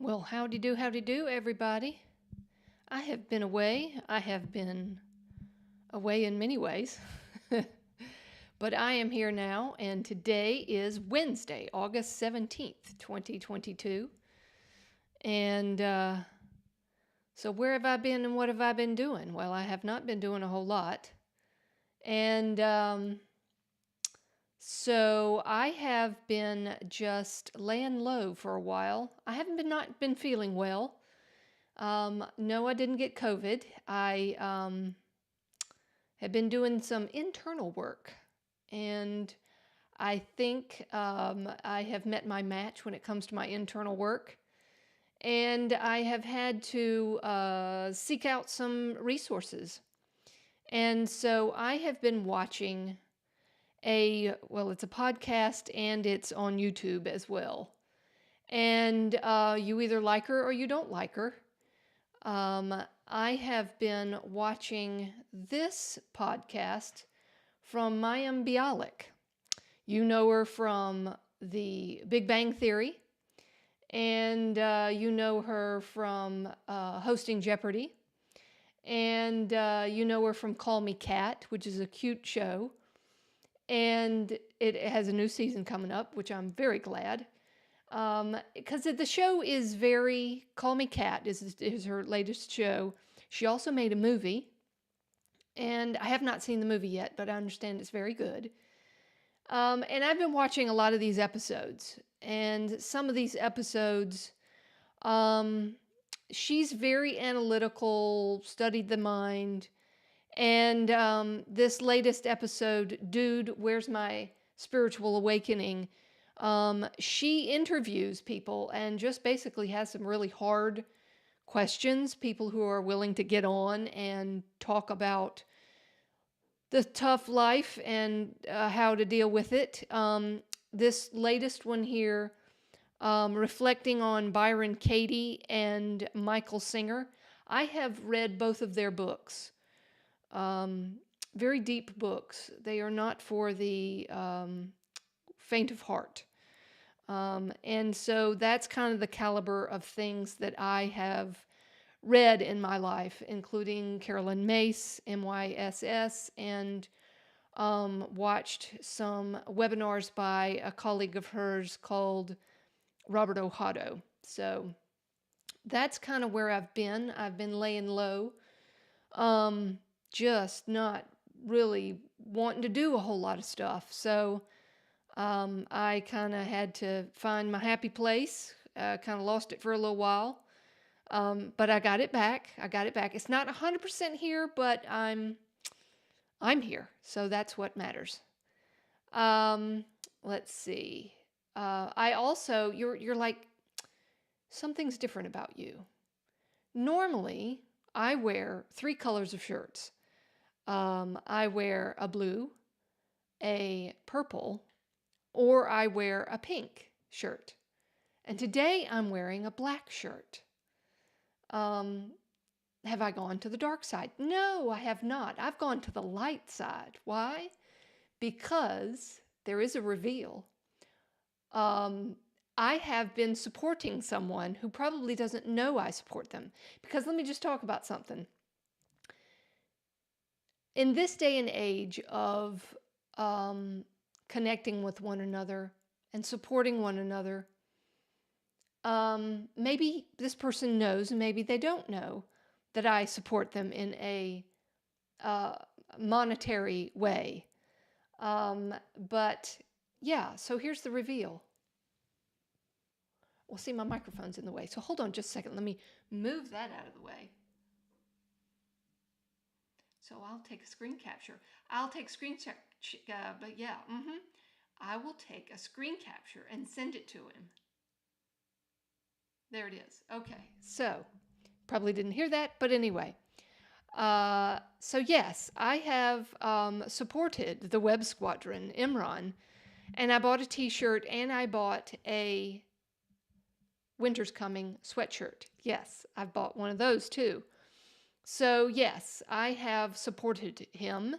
Well, howdy do, everybody. I have been away. I have been away in many ways. But I am here now, and today is Wednesday, August 17th, 2022. And so, where have I been and what have I been doing? Well, I have not been doing a whole lot. And so, I have been just laying low for a while. I haven't been not been feeling well. No, I didn't get COVID. I have been doing some internal work, and I think I have met my match when it comes to my internal work. And I have had to seek out some resources. And so I have been watching it's a podcast and it's on YouTube as well. And you either like her or you don't like her. I have been watching this podcast from Mayim Bialik. You know her from the Big Bang Theory, and you know her from hosting Jeopardy, and you know her from Call Me Kat, which is a cute show, and it has a new season coming up, which I'm very glad. Because the show is very, Call Me Kat is her latest show. She also made a movie, and I have not seen the movie yet, but I understand it's very good. And I've been watching a lot of these episodes, and some of these episodes, she's very analytical, studied the mind, and this latest episode, Dude, Where's My Spiritual Awakening? She interviews people and just basically has some really hard questions, people who are willing to get on and talk about the tough life and how to deal with it. This latest one here, reflecting on Byron Katie and Michael Singer. I have read both of their books. Very deep books. They are not for the faint of heart. And so that's kind of the caliber of things that I have read in my life, including Carolyn Mace, MYSS, and watched some webinars by a colleague of hers called Robert Ohado. So that's kind of where I've been. I've been laying low, just not really wanting to do a whole lot of stuff. So I kind of had to find my happy place. Kind of lost it for a little while. But I got it back. It's not 100% here, but I'm here. So that's what matters. Let's see. I also, you're like, something's different about you. Normally, I wear 3 colors of shirts. I wear a blue, a purple, or I wear a pink shirt. And today I'm wearing a black shirt. Have I gone to the dark side? No, I have not. I've gone to the light side. Why? Because there is a reveal. I have been supporting someone who probably doesn't know I support them. Because let me just talk about something. In this day and age of connecting with one another and supporting one another, maybe this person knows and maybe they don't know that I support them in a monetary way. But yeah, so here's the reveal. Well, see, my microphone's in the way. So hold on just a second. Let me move that out of the way. So I'll take a screen capture. But yeah, I will take a screen capture and send it to him. There it is. Okay, so probably didn't hear that, but anyway. So yes, I have supported the Web Squadron, Imran, and I bought a t-shirt and I bought a Winter's Coming sweatshirt. Yes, I've bought one of those too. So yes, I have supported him.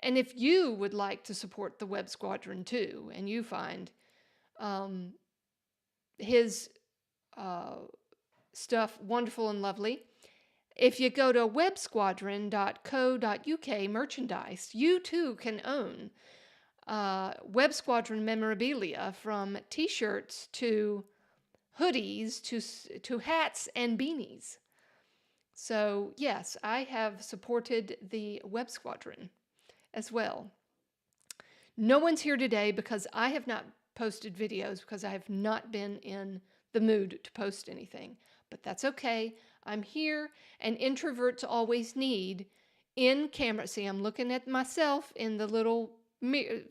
And if you would like to support the Web Squadron too, and you find his stuff wonderful and lovely. If you go to websquadron.co.uk merchandise, you too can own Web Squadron memorabilia, from t-shirts to hoodies to hats and beanies. So yes, I have supported the Web Squadron as well. No one's here today because I have not posted videos because I have not been in the mood to post anything. But that's okay. I'm here, and introverts always need in camera. See, I'm looking at myself in the little mirror,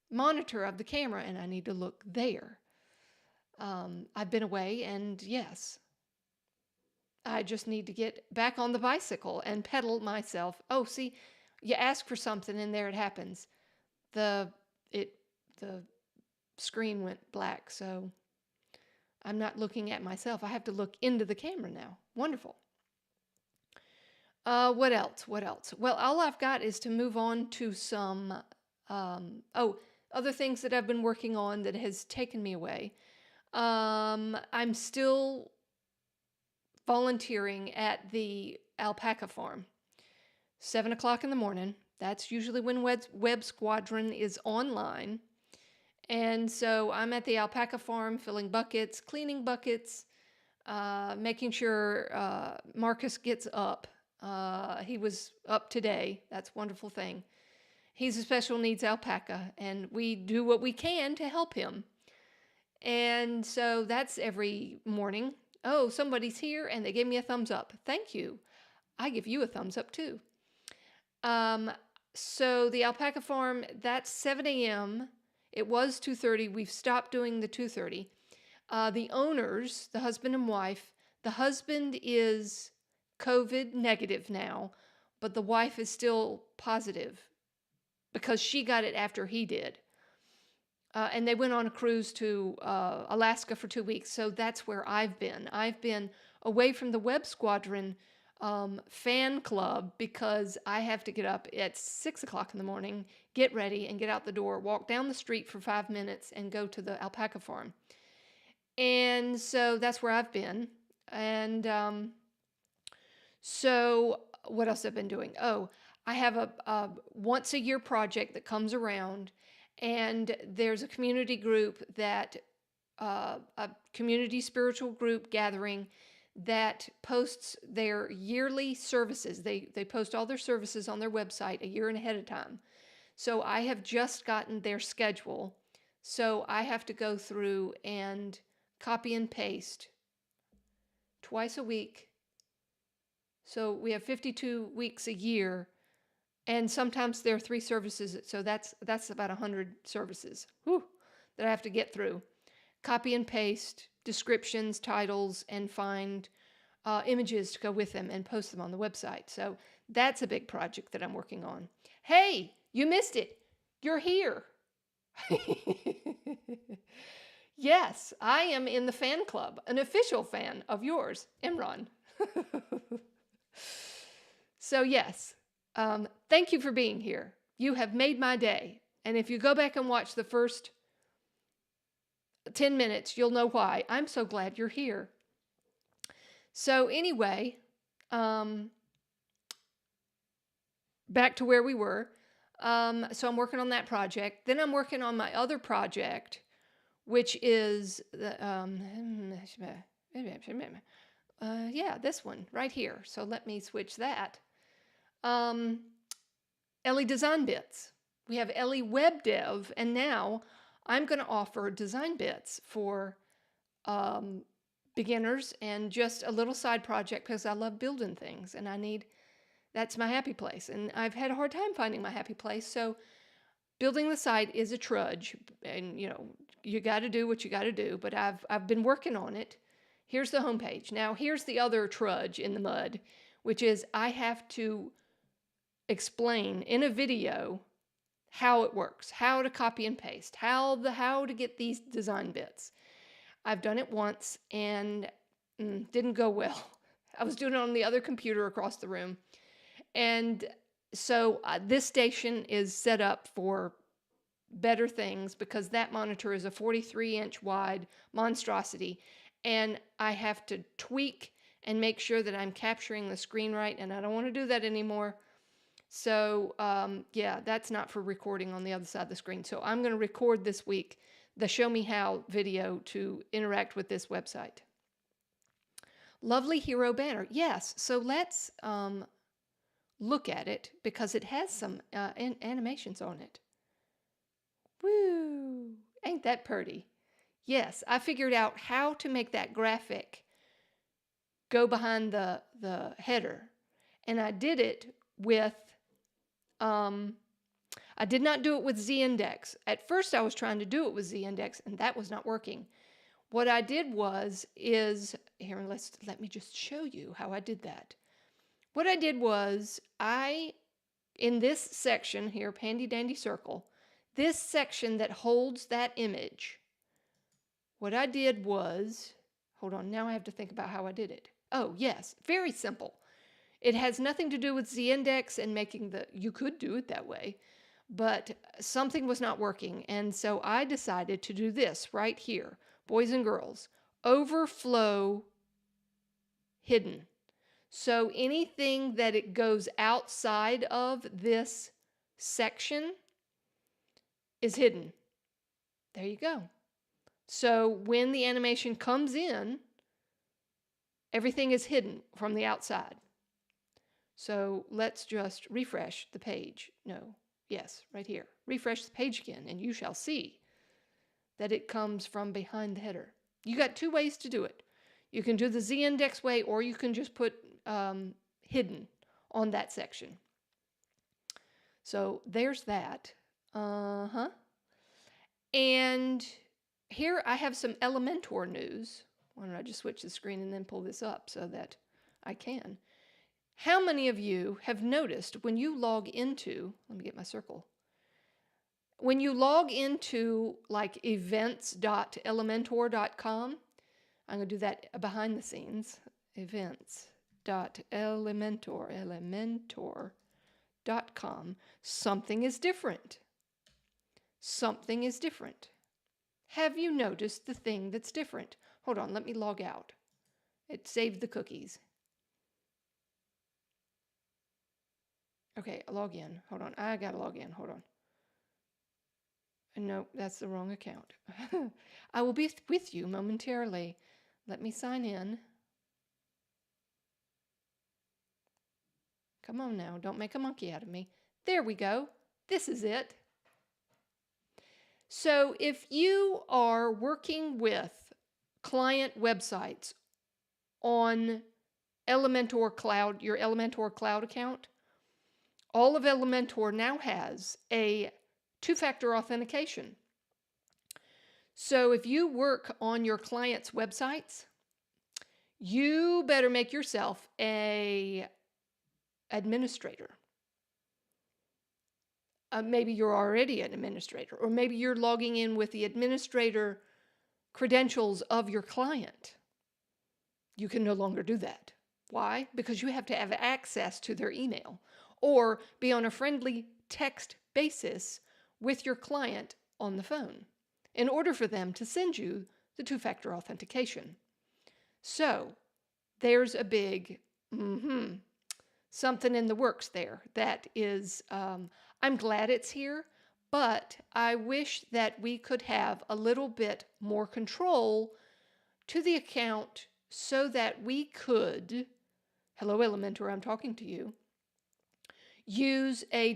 monitor of the camera, and I need to look there. I've been away, and yes, I just need to get back on the bicycle and pedal myself. Oh, see, you ask for something, and there it happens. The screen went black, so I'm not looking at myself. I have to look into the camera now. Wonderful. What else? What else? Well, all I've got is to move on to some other things that I've been working on that has taken me away. I'm still volunteering at the alpaca farm. 7 o'clock in the morning. That's usually when Web Squadron is online. And so I'm at the alpaca farm filling buckets, cleaning buckets, making sure Marcus gets up. He was up today. That's a wonderful thing. He's a special needs alpaca, and we do what we can to help him. And so that's every morning. Oh, somebody's here, and they gave me a thumbs up. Thank you. I give you a thumbs up too. So the alpaca farm, that's 7 a.m. It was 2:30. We've stopped doing the 2:30. The owners, the husband and wife, the husband is COVID negative now, but the wife is still positive because she got it after he did. And they went on a cruise to Alaska for 2 weeks. So that's where I've been. I've been away from the Web Squadron fan club because I have to get up at 6 o'clock in the morning, get ready, and get out the door, walk down the street for 5 minutes, and go to the alpaca farm. And so that's where I've been. And so what else have I been doing? Oh, I have a once a year project that comes around, and there's a community group that, a community spiritual group gathering that posts their yearly services. They post all their services on their website a year and ahead of time. So I have just gotten their schedule. So I have to go through and copy and paste twice a week. So we have 52 weeks a year, and sometimes there are 3 services. So that's about 100 services that I have to get through. Copy and paste descriptions, titles, and find images to go with them and post them on the website. So that's a big project that I'm working on. Hey, you missed it. You're here. Yes, I am in the fan club, an official fan of yours, Imran. So yes, thank you for being here. You have made my day. And if you go back and watch the first 10 minutes, you'll know why. I'm so glad you're here. So anyway, back to where we were. So I'm working on that project. Then I'm working on my other project, which is the this one right here. So let me switch that. Ele Design Bits. We have EleWebDev, and now I'm going to offer design bits for beginners and just a little side project because I love building things, and that's my happy place. And I've had a hard time finding my happy place. So building the site is a trudge, and you got to do what you got to do, but I've been working on it. Here's the homepage. Now here's the other trudge in the mud, which is I have to explain in a video how it works, how to copy and paste, how to get these design bits. I've done it once and didn't go well. I was doing it on the other computer across the room. And so this station is set up for better things because that monitor is a 43-inch wide monstrosity. and I have to tweak and make sure that I'm capturing the screen right, and I don't want to do that anymore. So yeah, that's not for recording on the other side of the screen. So I'm going to record this week the Show Me How video to interact with this website. Lovely hero banner. Yes, so let's look at it because it has some animations on it. Woo! Ain't that pretty? Yes, I figured out how to make that graphic go behind the header. And I did it with, I did not do it with Z-index. At first I was trying to do it with Z-index and that was not working. What I did here, let me just show you how I did that. What I did was in this section here, Handy Dandy Circle, this section that holds that image, what I did was, hold on, now I have to think about how I did it. Oh, yes, very simple. It has nothing to do with Z-index and you could do it that way, but something was not working. And so I decided to do this right here, boys and girls, overflow hidden. So anything that it goes outside of this section is hidden. There you go. So when the animation comes in, everything is hidden from the outside. So let's just refresh the page. No, yes, right here. Refresh the page again, and you shall see that it comes from behind the header. You got two ways to do it. You can do the Z-index way, or you can just put hidden on that section. So there's that. And here I have some Elementor news. Why don't I just switch the screen and then pull this up so that I can. How many of you have noticed when you log into, let me get my circle. When you log into like events.elementor.com, I'm going to do that behind the scenes, events.elementor.com, something is different. Something is different. Have you noticed the thing that's different? Hold on, let me log out. It saved the cookies. Okay, log in. Hold on, I gotta log in. Hold on. No, that's the wrong account. I will be with you momentarily. Let me sign in. Come on now, don't make a monkey out of me. There we go. This is it. So if you are working with client websites on Elementor Cloud, your Elementor Cloud account, all of Elementor now has a two-factor authentication. So if you work on your clients' websites, you better make yourself an administrator. Maybe you're already an administrator, or maybe you're logging in with the administrator credentials of your client. You can no longer do that. Why? Because you have to have access to their email or be on a friendly text basis with your client on the phone in order for them to send you the two-factor authentication. So there's a big something in the works there that is, I'm glad it's here, but I wish that we could have a little bit more control to the account so that we could, hello Elementor, I'm talking to you, use a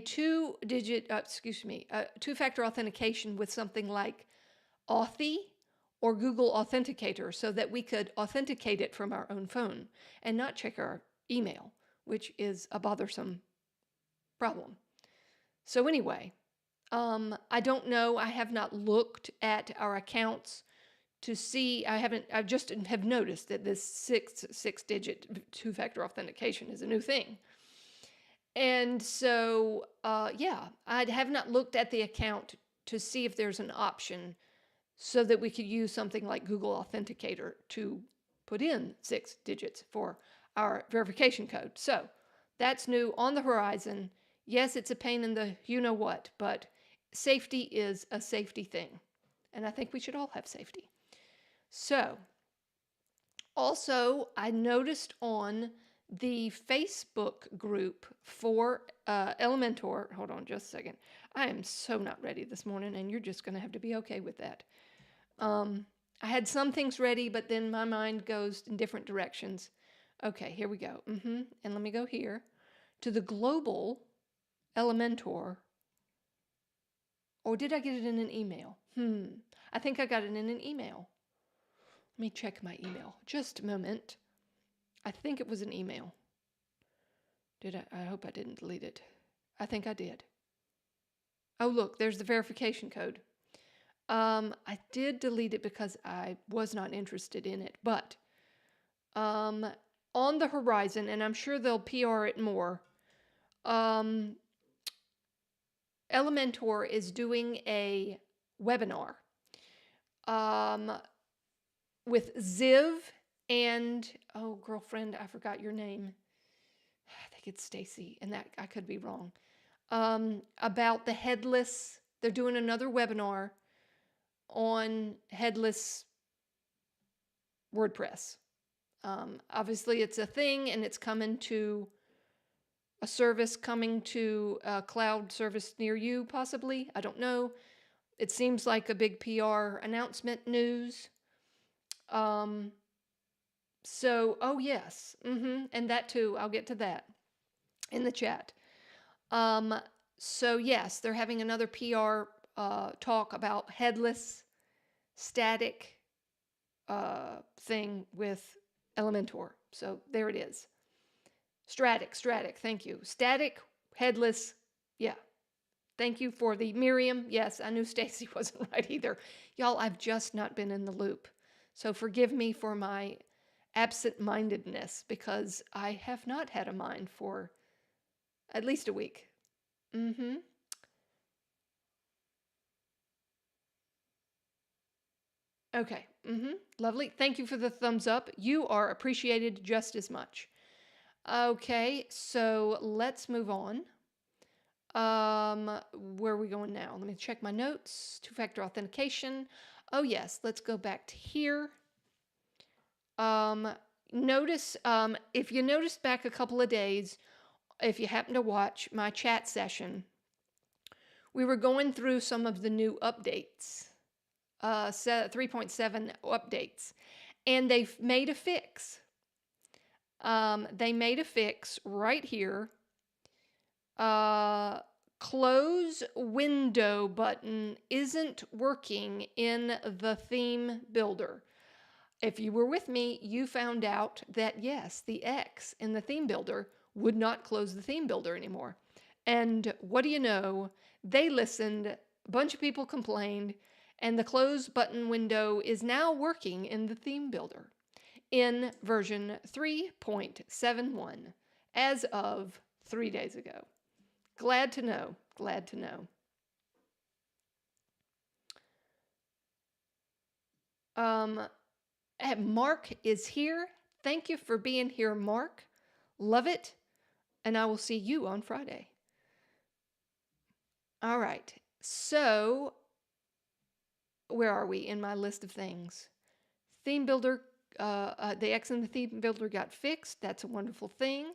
two-factor authentication with something like Authy or Google Authenticator so that we could authenticate it from our own phone and not check our email, which is a bothersome problem. So anyway, I don't know. I have not looked at our accounts to see. I just have noticed that this six-digit two-factor authentication is a new thing. And so, yeah, I have not looked at the account to see if there's an option so that we could use something like Google Authenticator to put in 6 digits for our verification code. So that's new on the horizon. Yes, it's a pain in the you-know-what, but safety is a safety thing. And I think we should all have safety. So Also, I noticed on the Facebook group for Elementor, hold on just a second. I am so not ready this morning, and you're just going to have to be okay with that. I had some things ready, but then my mind goes in different directions. Okay, here we go. And let me go here to the global Elementor. Or did I get it in an email? I think I got it in an email. Let me check my email. Just a moment. I think it was an email. Did I? I hope I didn't delete it. I think I did. Oh, look, there's the verification code. I did delete it because I was not interested in it, but on the horizon, and I'm sure they'll PR it more, Elementor is doing a webinar with Ziv and, oh, girlfriend, I forgot your name. I think it's Stacy, and that I could be wrong. About the headless. They're doing another webinar on headless WordPress. Obviously, it's a thing, and it's coming to a service, coming to a cloud service near you, possibly. I don't know. It seems like a big PR announcement news. So, oh yes, and that too. I'll get to that in the chat. So yes, they're having another PR talk about headless, static thing with Elementor. So there it is. Static. Thank you. Static, headless. Yeah. Thank you for the Miriam. Yes, I knew Stacy wasn't right either. Y'all, I've just not been in the loop. So forgive me for my absent-mindedness because I have not had a mind for at least a week. Okay. Lovely. Thank you for the thumbs up. You are appreciated just as much. Okay, so let's move on. Where are we going now? Let me check my notes. Two-factor authentication. Oh yes, let's go back to here. Notice, if you noticed back a couple of days, if you happen to watch my chat session, we were going through some of the new updates, 3.7 updates, and they've made a fix. They made a fix right here. Close window button isn't working in the theme builder. If you were with me, you found out that yes, the X in the theme builder would not close the theme builder anymore. And what do you know? They listened, a bunch of people complained, and the close button window is now working in the theme builder in version 3.71 as of 3 days ago. Glad to know. Glad to know. Mark is here. Thank you for being here, Mark. Love it. And I will see you on Friday. All right. So, where are we in my list of things? Theme builder, the X in the theme builder got fixed. That's a wonderful thing.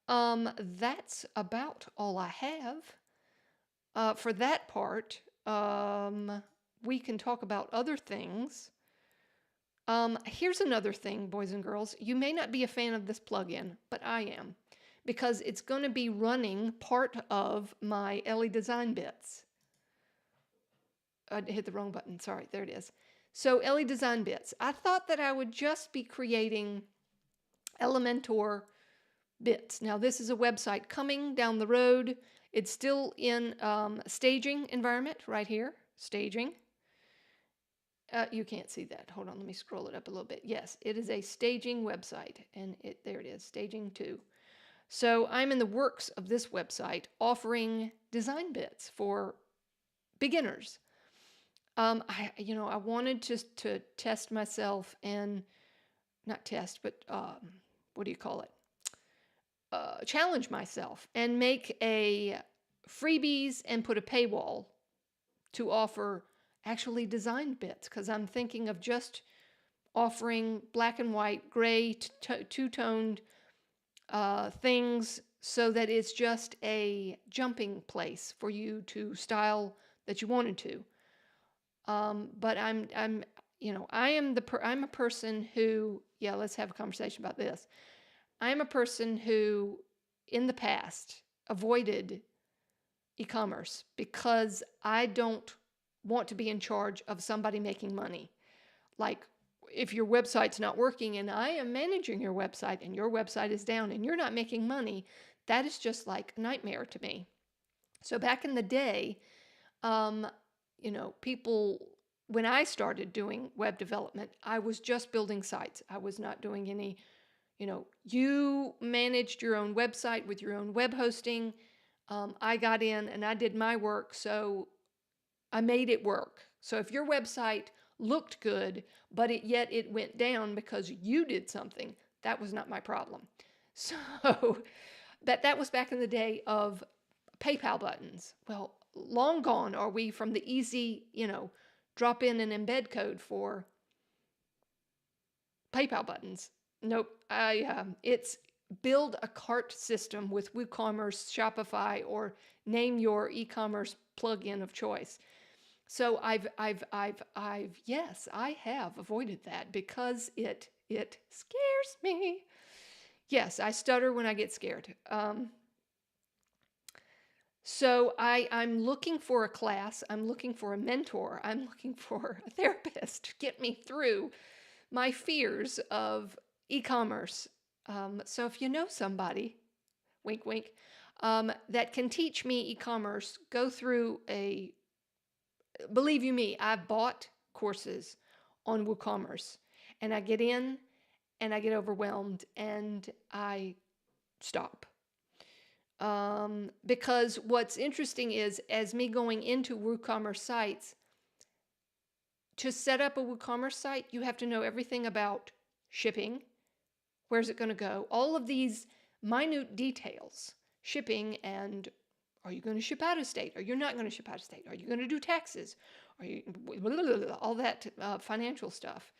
That's about all I have. For that part, we can talk about other things. Here's another thing, boys and girls. You may not be a fan of this plugin, but I am, because it's going to be running part of my Ele Design Bits. I hit the wrong button. Sorry, there it is. So Ele Design Bits. I thought that I would just be creating Elementor bits. Now, this is a website coming down the road. It's still in staging environment right here. Staging. You can't see that. Hold on, let me scroll it up a little bit. Yes, it is a staging website, and there it is, staging 2. So I'm in the works of this website offering design bits for beginners. I wanted to test myself and not test, but what do you call it? Challenge myself and make a freebies and put a paywall to offer actually designed bits, because I'm thinking of just offering black and white, gray, two-toned things so that it's just a jumping place for you to style that you wanted to. But I'm a person who, yeah, let's have a conversation about this. I'm a person who, in the past, avoided e-commerce because I don't want to be in charge of somebody making money. Like, if your website's not working and I am managing your website and your website is down and you're not making money, that is just like a nightmare to me. So back in the day, um, people, when I started doing web development, I was just building sites. I was not doing any, you managed your own website with your own web hosting. I got in and I did my work, so I made it work. So if your website looked good, but yet it went down because you did something, that was not my problem. So that was back in the day of PayPal buttons. Well, long gone are we from the easy, drop in and embed code for PayPal buttons. Nope. It's build a cart system with WooCommerce, Shopify, or name your e-commerce plugin of choice. So yes, I have avoided that because it scares me. Yes, I stutter when I get scared. So I'm looking for a class. I'm looking for a mentor. I'm looking for a therapist to get me through my fears of e-commerce. So if you know somebody, wink, wink, that can teach me e-commerce, go through believe you me, I've bought courses on WooCommerce and I get in and I get overwhelmed and I stop. Because what's interesting is, as me going into WooCommerce sites, to set up a WooCommerce site, you have to know everything about shipping. Where's it going to go? All of these minute details. Shipping, and are you going to ship out of state? Are you not going to ship out of state? Are you going to do taxes? Are you all that financial stuff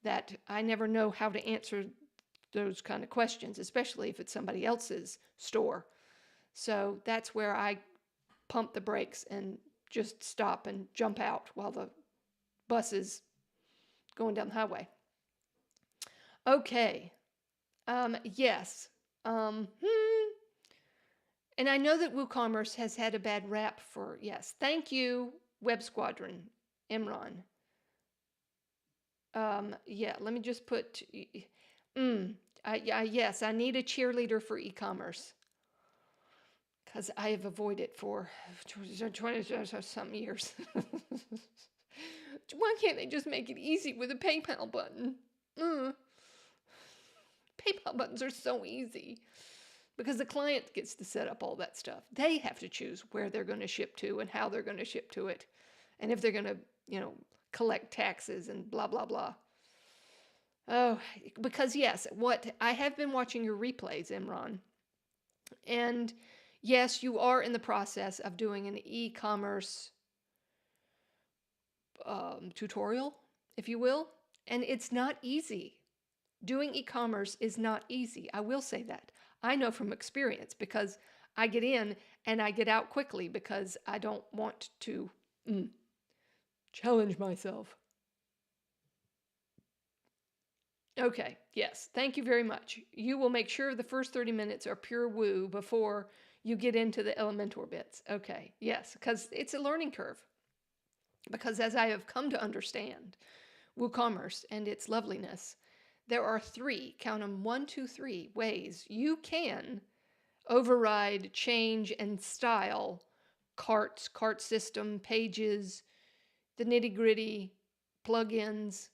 that I never know how to answer those kind of questions, especially if it's somebody else's store. So that's where I pump the brakes and just stop and jump out while the bus is going down the highway. Okay. Yes. And I know that WooCommerce has had a bad rap for, yes. Thank you, Web Squadron, Imran. Yeah, let me just put, yes, I need a cheerleader for e-commerce because I have avoided it for 20 some years. Why can't they just make it easy with a PayPal button? PayPal buttons are so easy because the client gets to set up all that stuff. They have to choose where they're going to ship to and how they're going to ship to it, and if they're going to, collect taxes and blah, blah, blah. Oh, because yes, what I have been watching your replays, Imran, and yes, you are in the process of doing an e-commerce tutorial, if you will, and it's not easy. Doing e-commerce is not easy. I will say that. I know from experience because I get in and I get out quickly because I don't want to challenge myself. Okay, yes, thank you very much. You will make sure the first 30 minutes are pure woo before you get into the Elementor bits. Okay, yes, because it's a learning curve. Because as I have come to understand WooCommerce and its loveliness, there are 3, count them, 1, 2, 3 ways you can override, change, and style carts, cart system, pages, the nitty-gritty, plugins.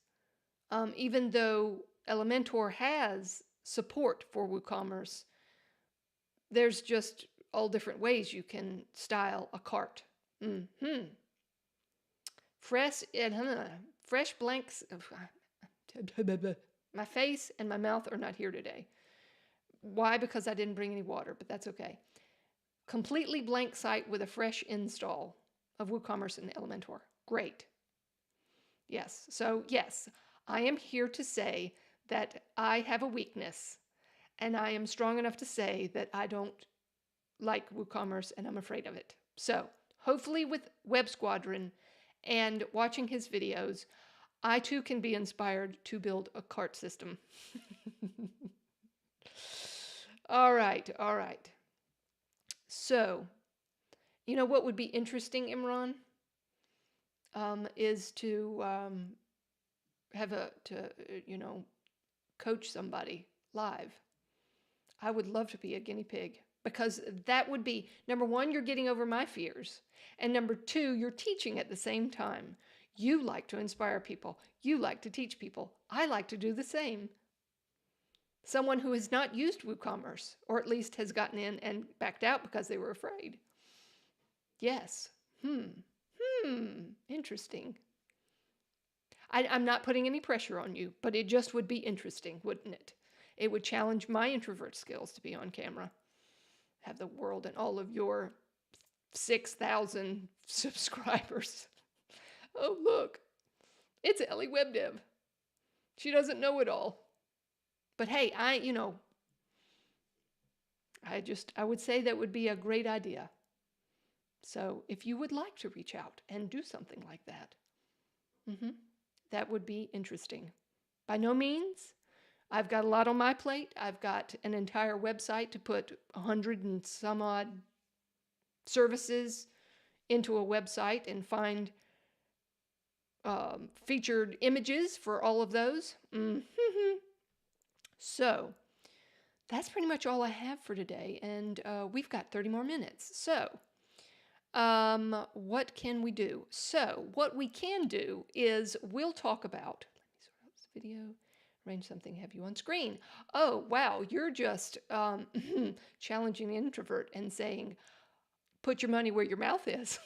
Even though Elementor has support for WooCommerce, there's just all different ways you can style a cart. Fresh blanks. My face and my mouth are not here today. Why? Because I didn't bring any water, but that's okay. Completely blank site with a fresh install of WooCommerce and Elementor. Great. Yes. So yes, I am here to say that I have a weakness, and I am strong enough to say that I don't like WooCommerce and I'm afraid of it. So hopefully with Web Squadron and watching his videos, I too can be inspired to build a cart system. All right, all right. So, you know what would be interesting, Imran, is to coach somebody live. I would love to be a guinea pig because that would be, number one, you're getting over my fears. And number two, you're teaching at the same time. You like to inspire people. You like to teach people. I like to do the same. Someone who has not used WooCommerce, or at least has gotten in and backed out because they were afraid. Yes. Interesting. I'm not putting any pressure on you, but it just would be interesting, wouldn't it? It would challenge my introvert skills to be on camera. Have the world and all of your 6,000 subscribers. Oh, look. It's EleWebDev. She doesn't know it all. But hey, I would say that would be a great idea. So if you would like to reach out and do something like that, that would be interesting. By no means, I've got a lot on my plate. I've got an entire website to put 100 and some odd services into a website and find featured images for all of those. So that's pretty much all I have for today, and we've got 30 more minutes. So what can we do? So what we can do is we'll talk about, let me sort out this video, arrange something, have you on screen. Oh, wow, you're just challenging the introvert and saying, put your money where your mouth is.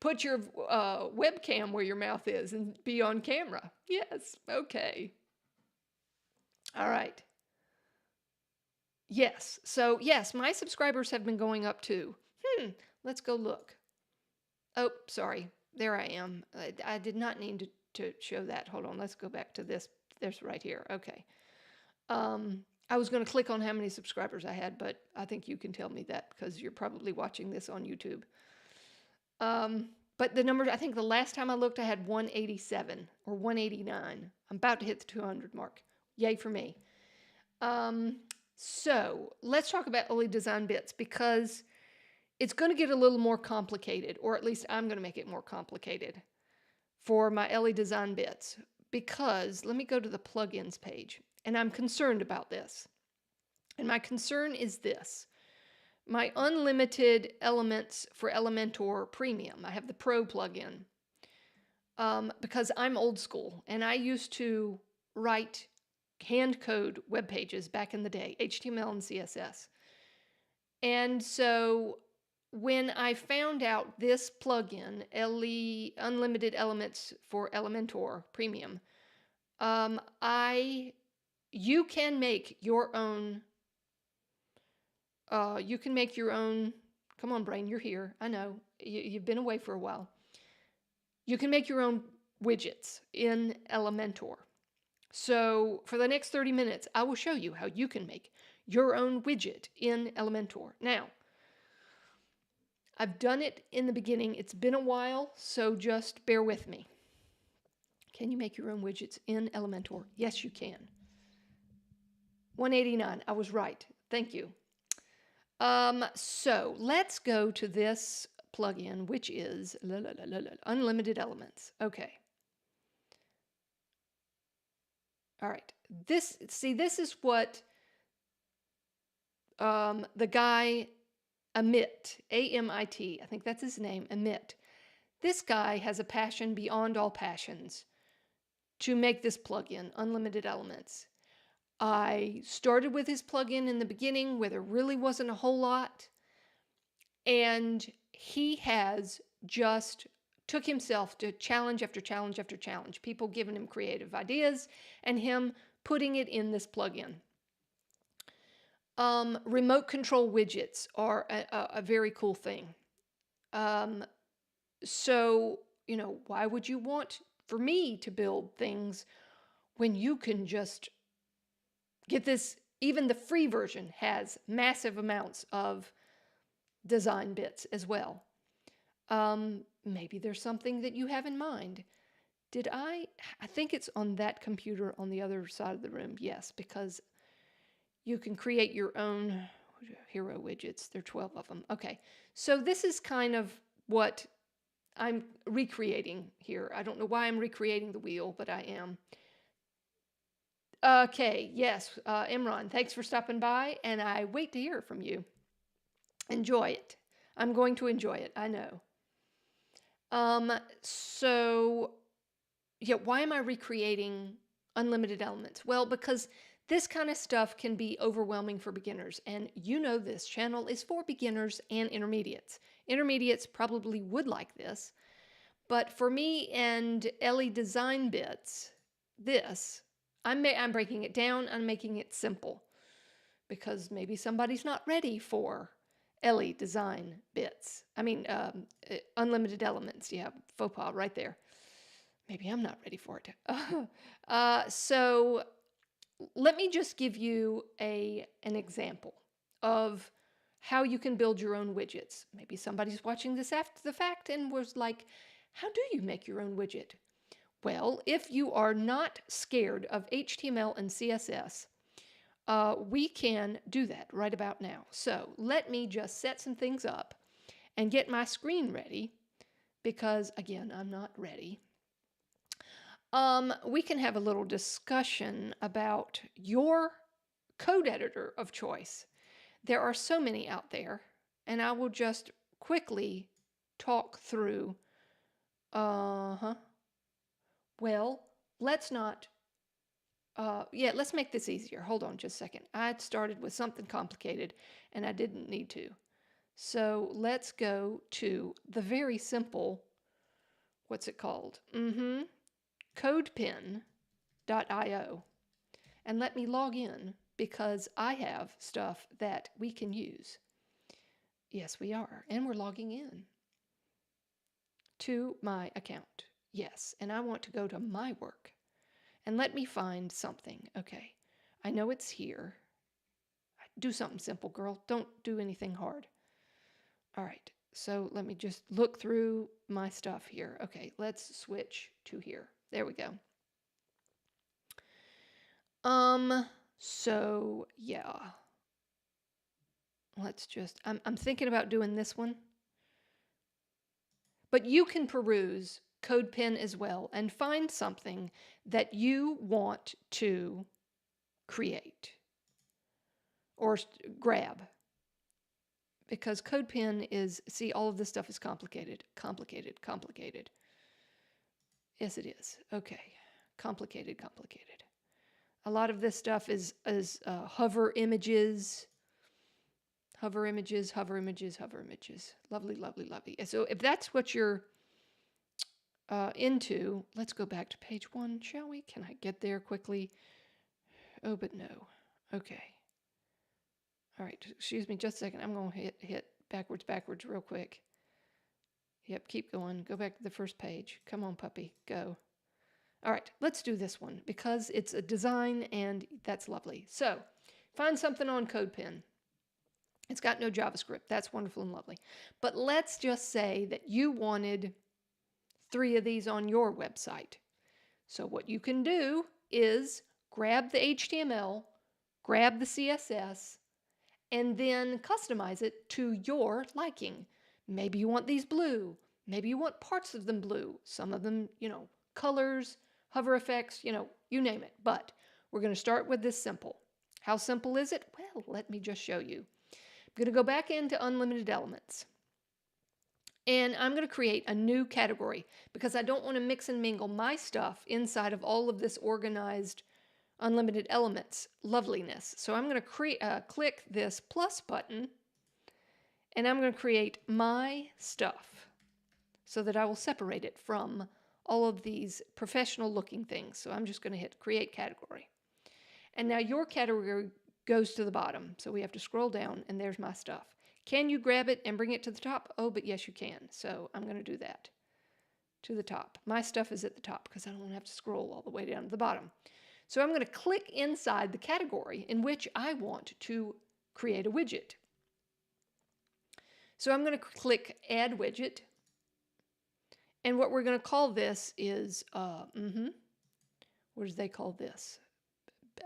Put your webcam where your mouth is and be on camera. Yes, okay. All right. Yes. So, yes, my subscribers have been going up too. Let's go look. Oh, sorry. There I am. I did not need to show that. Hold on. Let's go back to this. There's right here. Okay. I was going to click on how many subscribers I had, but I think you can tell me that because you're probably watching this on YouTube. But the number, I think the last time I looked, I had 187 or 189. I'm about to hit the 200 mark. Yay for me. So let's talk about Ele Design Bits because it's going to get a little more complicated, or at least I'm going to make it more complicated for my Ele Design Bits because let me go to the plugins page, and I'm concerned about this. And my concern is this. My unlimited elements for Elementor Premium, I have the Pro plugin because I'm old school and I used to write hand code web pages back in the day, HTML and CSS. And so when I found out this plugin, Unlimited Elements for Elementor Premium, you can make your own. Come on, brain, you're here. I know you've been away for a while. You can make your own widgets in Elementor. So for the next 30 minutes, I will show you how you can make your own widget in Elementor. Now, I've done it in the beginning. It's been a while, so just bear with me. Can you make your own widgets in Elementor? Yes, you can. 189, I was right. Thank you. So let's go to this plugin, which is Unlimited Elements. Okay. All right. This is what the guy Amit, A-M-I-T, I think that's his name, Amit. This guy has a passion beyond all passions to make this plugin, Unlimited Elements. I started with his plugin in the beginning where there really wasn't a whole lot, and he has just took himself to challenge after challenge after challenge, people giving him creative ideas and him putting it in this plugin. Remote control widgets are a very cool thing. So, why would you want for me to build things when you can just get this. Even the free version has massive amounts of design bits as well. Maybe there's something that you have in mind. I think it's on that computer on the other side of the room. Yes, because you can create your own hero widgets. There are 12 of them. Okay, so this is kind of what I'm recreating here. I don't know why I'm recreating the wheel, but I am. Okay, yes, Imran, thanks for stopping by, and I wait to hear from you. Enjoy it. I'm going to enjoy it, I know. So, yeah, why am I recreating unlimited elements? Well, because this kind of stuff can be overwhelming for beginners, and you know this channel is for beginners and intermediates. Intermediates probably would like this, but for me and Ellie Design Bits, I'm breaking it down, I'm making it simple, because maybe somebody's not ready for Ellie Design Bits. Unlimited elements. Yeah, faux pas right there. Maybe I'm not ready for it. So let me just give you an example of how you can build your own widgets. Maybe somebody's watching this after the fact and was like, how do you make your own widget? Well, if you are not scared of HTML and CSS, we can do that right about now. So let me just set some things up and get my screen ready, because again, I'm not ready. We can have a little discussion about your code editor of choice. There are so many out there, and I will just quickly talk through. Well, let's not. Let's make this easier. Hold on just a second. I started with something complicated, and I didn't need to. So let's go to the very simple, what's it called? CodePen.io. And let me log in, because I have stuff that we can use. Yes, we are. And we're logging in to my account. Yes, and I want to go to my work. And let me find something. Okay, I know it's here. Do something simple, girl. Don't do anything hard. All right, so let me just look through my stuff here. Okay, let's switch to here. There we go. So yeah. Let's just, I'm thinking about doing this one. But you can peruse CodePen as well and find something that you want to create or grab. Because CodePen is, see, all of this stuff is complicated. Yes, it is. Okay. Complicated. A lot of this stuff is hover images. Hover images. Lovely. So if that's what you're into, let's go back to page 1, shall we? Can I get there quickly? Oh, but no. Okay. All right, excuse me just a second. I'm going to hit backwards real quick. Yep, keep going. Go back to the first page. Come on, puppy, go. All right, let's do this one because it's a design and that's lovely. So find something on CodePen. It's got no JavaScript. That's wonderful and lovely. But let's just say that you wanted 3 of these on your website. So what you can do is grab the HTML, grab the CSS, and then customize it to your liking. Maybe you want these blue. Maybe you want parts of them blue. Some of them, colors, hover effects, you name it. But we're going to start with this simple. How simple is it? Well, let me just show you. I'm going to go back into unlimited elements. And I'm going to create a new category because I don't want to mix and mingle my stuff inside of all of this organized unlimited elements loveliness. So I'm going to click this plus button and I'm going to create my stuff so that I will separate it from all of these professional looking things. So I'm just going to hit create category. And now your category goes to the bottom. So we have to scroll down and there's my stuff. Can you grab it and bring it to the top? Oh, but yes, you can. So I'm going to do that. to the top. My stuff is at the top because I don't want to have to scroll all the way down to the bottom. So I'm going to click inside the category in which I want to create a widget. So I'm going to click Add Widget. And what we're going to call this is, what do they call this?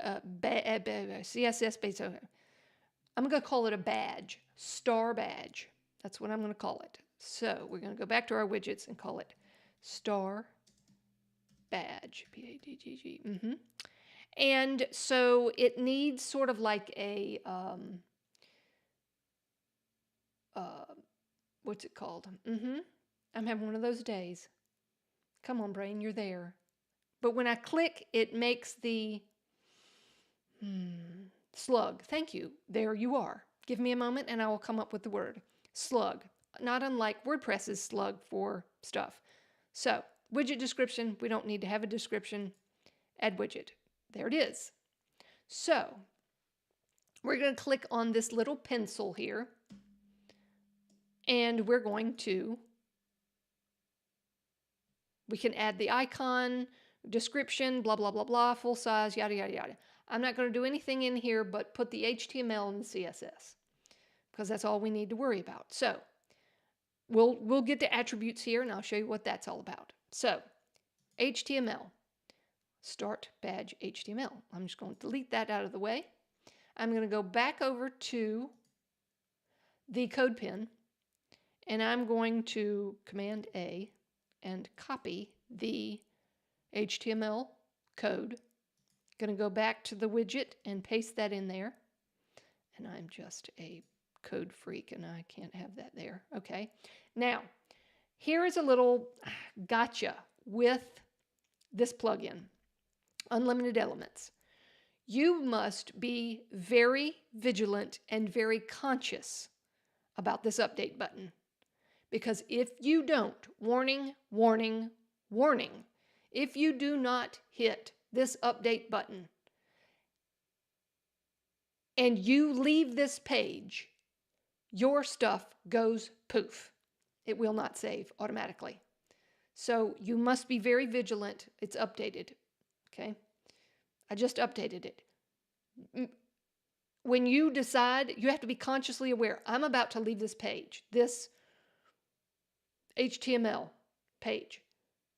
CSS based. I'm going to call it a badge, star badge. That's what I'm going to call it. So we're going to go back to our widgets and call it star badge, P-A-D-G-G. And so it needs sort of like a, what's it called? I'm having one of those days. Come on, brain, you're there. But when I click, it makes the slug. Thank you. There you are. Give me a moment and I will come up with the word. Slug. Not unlike WordPress's slug for stuff. So, widget description. We don't need to have a description. Add widget. There it is. So, we're going to click on this little pencil here. And we're going to, we can add the icon, description, blah, blah, blah, blah, full size, yada, yada, yada. I'm not going to do anything in here but put the HTML and the CSS because that's all we need to worry about. So we'll get to attributes here and I'll show you what that's all about. So HTML, start badge HTML. I'm just going to delete that out of the way. I'm going to go back over to the code pen and I'm going to Command A and copy the HTML code. Going to go back to the widget and paste that in there. And I'm just a code freak and I can't have that there. Okay. Now, here is a little gotcha with this plugin, Unlimited Elements. You must be very vigilant and very conscious about this update button. Because if you don't, warning, warning, warning, if you do not hit this update button and you leave this page, your stuff goes poof. It will not save automatically. So you must be very vigilant. It's updated. Okay. I just updated it. When you decide, you have to be consciously aware. I'm about to leave this page, this HTML page.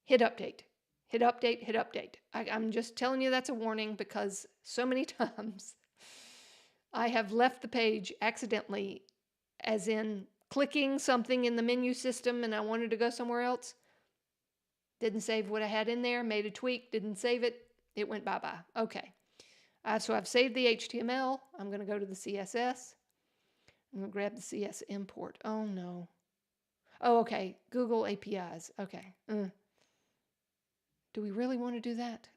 Hit update. Hit update, hit update. I'm just telling you that's a warning because so many times I have left the page accidentally, as in clicking something in the menu system and I wanted to go somewhere else. Didn't save what I had in there, made a tweak, didn't save it. It went bye-bye. Okay. So I've saved the HTML. I'm going to go to the CSS. I'm going to grab the CS import. Oh, no. Oh, okay. Google APIs. Okay. Do we really want to do that?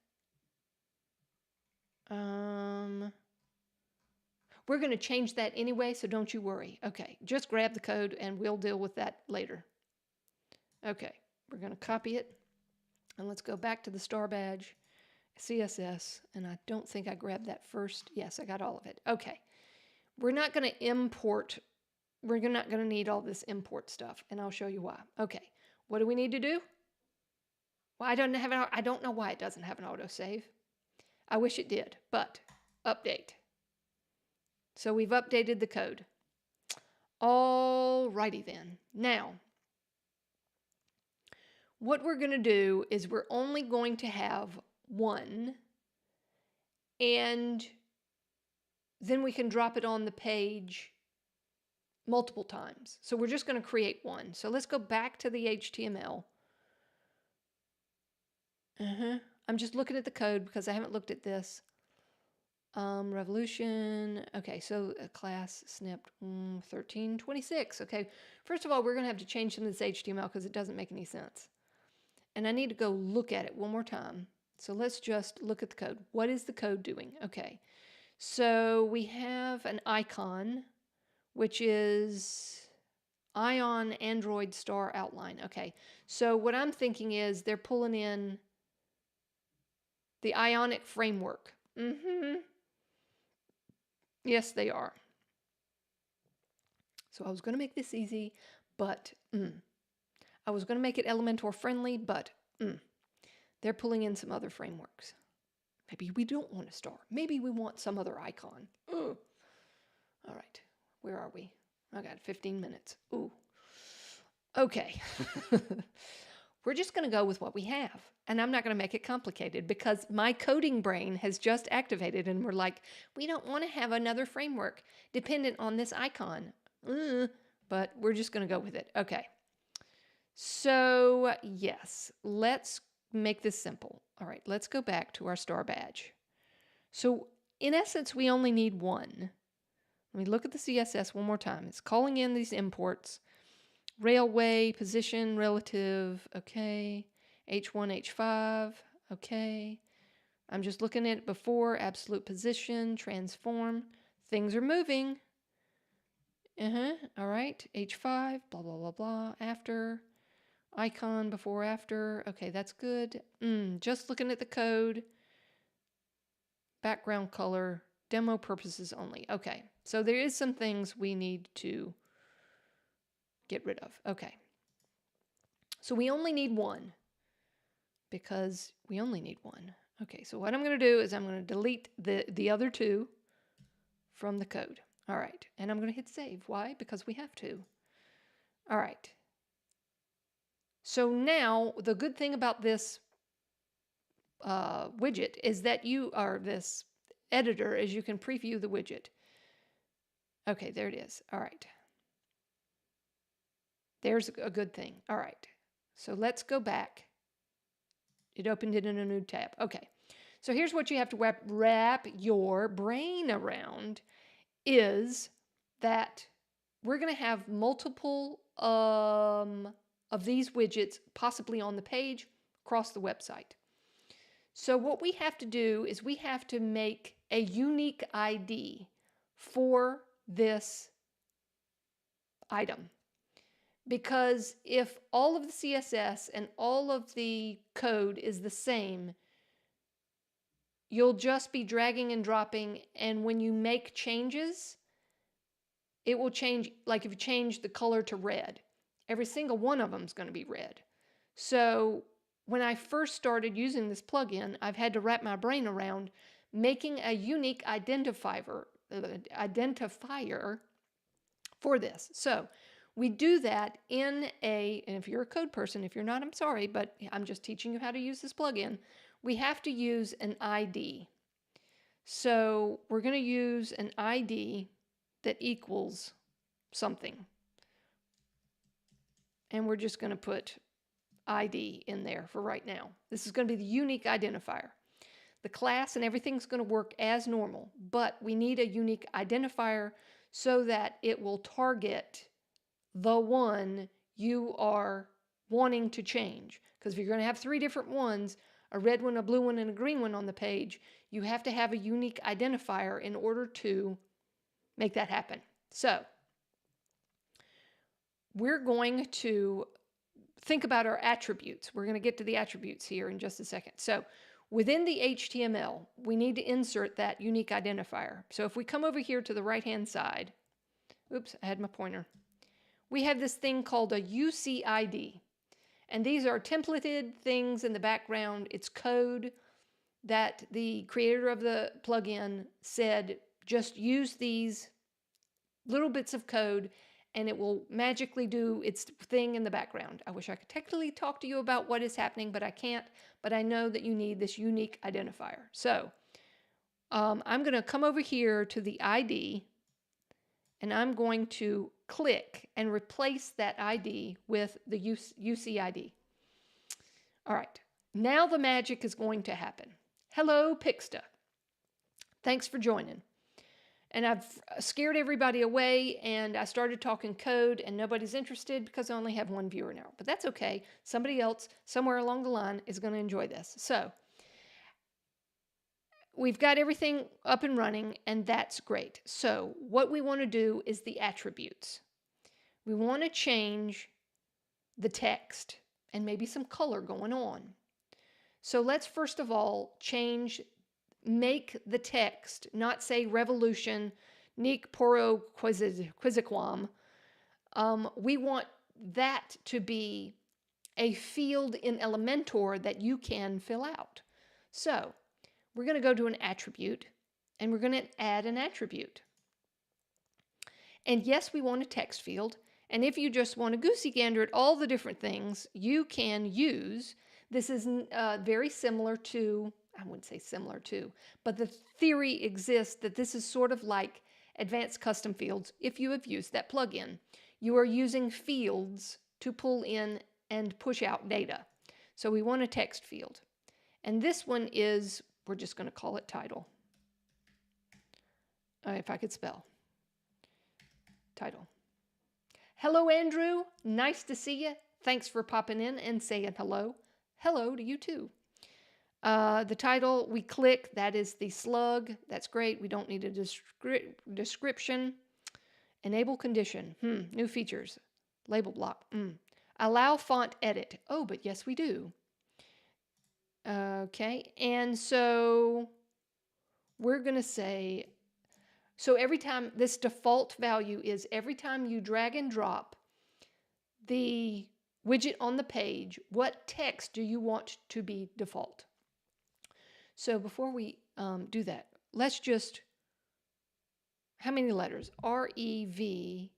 We're going to change that anyway, so don't you worry. Okay, just grab the code and we'll deal with that later. Okay, we're going to copy it. And let's go back to the star badge, CSS, and I don't think I grabbed that first. Yes, I got all of it. Okay, we're not going to import. We're not going to need all this import stuff, and I'll show you why. Okay, what do we need to do? Well, I don't know why it doesn't have an autosave. I wish it did, but update. So we've updated the code. Alrighty then. Now, what we're going to do is we're only going to have one, and then we can drop it on the page multiple times. So we're just going to create one. So let's go back to the HTML. I'm just looking at the code because I haven't looked at this. Revolution. Okay, so a class snipped 1326. Okay, first of all, we're going to have to change some of this HTML because it doesn't make any sense. And I need to go look at it one more time. So let's just look at the code. What is the code doing? Okay, so we have an icon, which is Ion Android Star Outline. Okay, so what I'm thinking is they're pulling in the Ionic framework. Yes, they are. So I was going to make this easy, but I was going to make it Elementor friendly, but they're pulling in some other frameworks. Maybe we don't want a star. Maybe we want some other icon. Ugh. All right, where are we? I got 15 minutes. Ooh. Okay. We're just going to go with what we have. And I'm not going to make it complicated because my coding brain has just activated and we're like, we don't want to have another framework dependent on this icon. But we're just going to go with it. Okay. So, yes, let's make this simple. All right, let's go back to our star badge. So, in essence, we only need one. Let me look at the CSS one more time. It's calling in these imports. Railway, position, relative, okay. H1, H5, okay. I'm just looking at it before, absolute position, transform. Things are moving. All right. H5, blah, blah, blah, blah. After, icon, before, after. Okay, that's good. Just looking at the code. Background color, demo purposes only. Okay, so there is some things we need to get rid of. Okay. So we only need one because we only need one. Okay, so what I'm going to do is I'm going to delete the other two from the code. All right, and I'm going to hit save. Why? Because we have to. All right. So now the good thing about this widget is that this editor is you can preview the widget. Okay, there it is. All right. There's a good thing. All right. So let's go back. It opened it in a new tab. Okay. So here's what you have to wrap your brain around is that we're going to have multiple of these widgets possibly on the page across the website. So what we have to do is we have to make a unique ID for this item. Because if all of the CSS and all of the code is the same, you'll just be dragging and dropping, and when you make changes, it will change. Like if you change the color to red, every single one of them is going to be red. So when I first started using this plugin, I've had to wrap my brain around making a unique identifier for this. So we do that and if you're a code person, if you're not, I'm sorry, but I'm just teaching you how to use this plugin. We have to use an ID. So we're going to use an ID that equals something. And we're just going to put ID in there for right now. This is going to be the unique identifier. The class and everything's going to work as normal, but we need a unique identifier so that it will target the one you are wanting to change. Because if you're going to have 3 different ones, a red one, a blue one, and a green one on the page, you have to have a unique identifier in order to make that happen. So we're going to think about our attributes. We're going to get to the attributes here in just a second. So within the HTML, we need to insert that unique identifier. So if we come over here to the right-hand side, oops, I had my pointer. We have this thing called a UCID. And these are templated things in the background. It's code that the creator of the plugin said, just use these little bits of code and it will magically do its thing in the background. I wish I could technically talk to you about what is happening, but I can't. But I know that you need this unique identifier. So I'm going to come over here to the ID and I'm going to click and replace that ID with the UCID. All right, now the magic is going to happen. Hello, Pixta. Thanks for joining. And I've scared everybody away and I started talking code and nobody's interested because I only have 1 viewer now. But that's okay. Somebody else somewhere along the line is going to enjoy this. So we've got everything up and running and that's great. So what we want to do is the attributes. We want to change the text and maybe some color going on. So let's first of all make the text not say revolution, nec poro quizziquam. We want that to be a field in Elementor that you can fill out. So we're going to go to an attribute, and we're going to add an attribute. And yes, we want a text field. And if you just want to goosey gander at all the different things you can use, this is very similar to, I wouldn't say similar to, but the theory exists that this is sort of like advanced custom fields if you have used that plugin. You are using fields to pull in and push out data. So we want a text field. And this one is, we're just going to call it title. If I could spell. Title. Hello, Andrew. Nice to see you. Thanks for popping in and saying hello. Hello to you too. The title, we click, that is the slug. That's great. We don't need a description. Enable condition. New features. Label block. Allow font edit. Oh, but yes, we do. Okay, and so we're going to say, so every time, this default value is every time you drag and drop the widget on the page, what text do you want to be default? So before we do that, let's just, how many letters? REVOLUTION.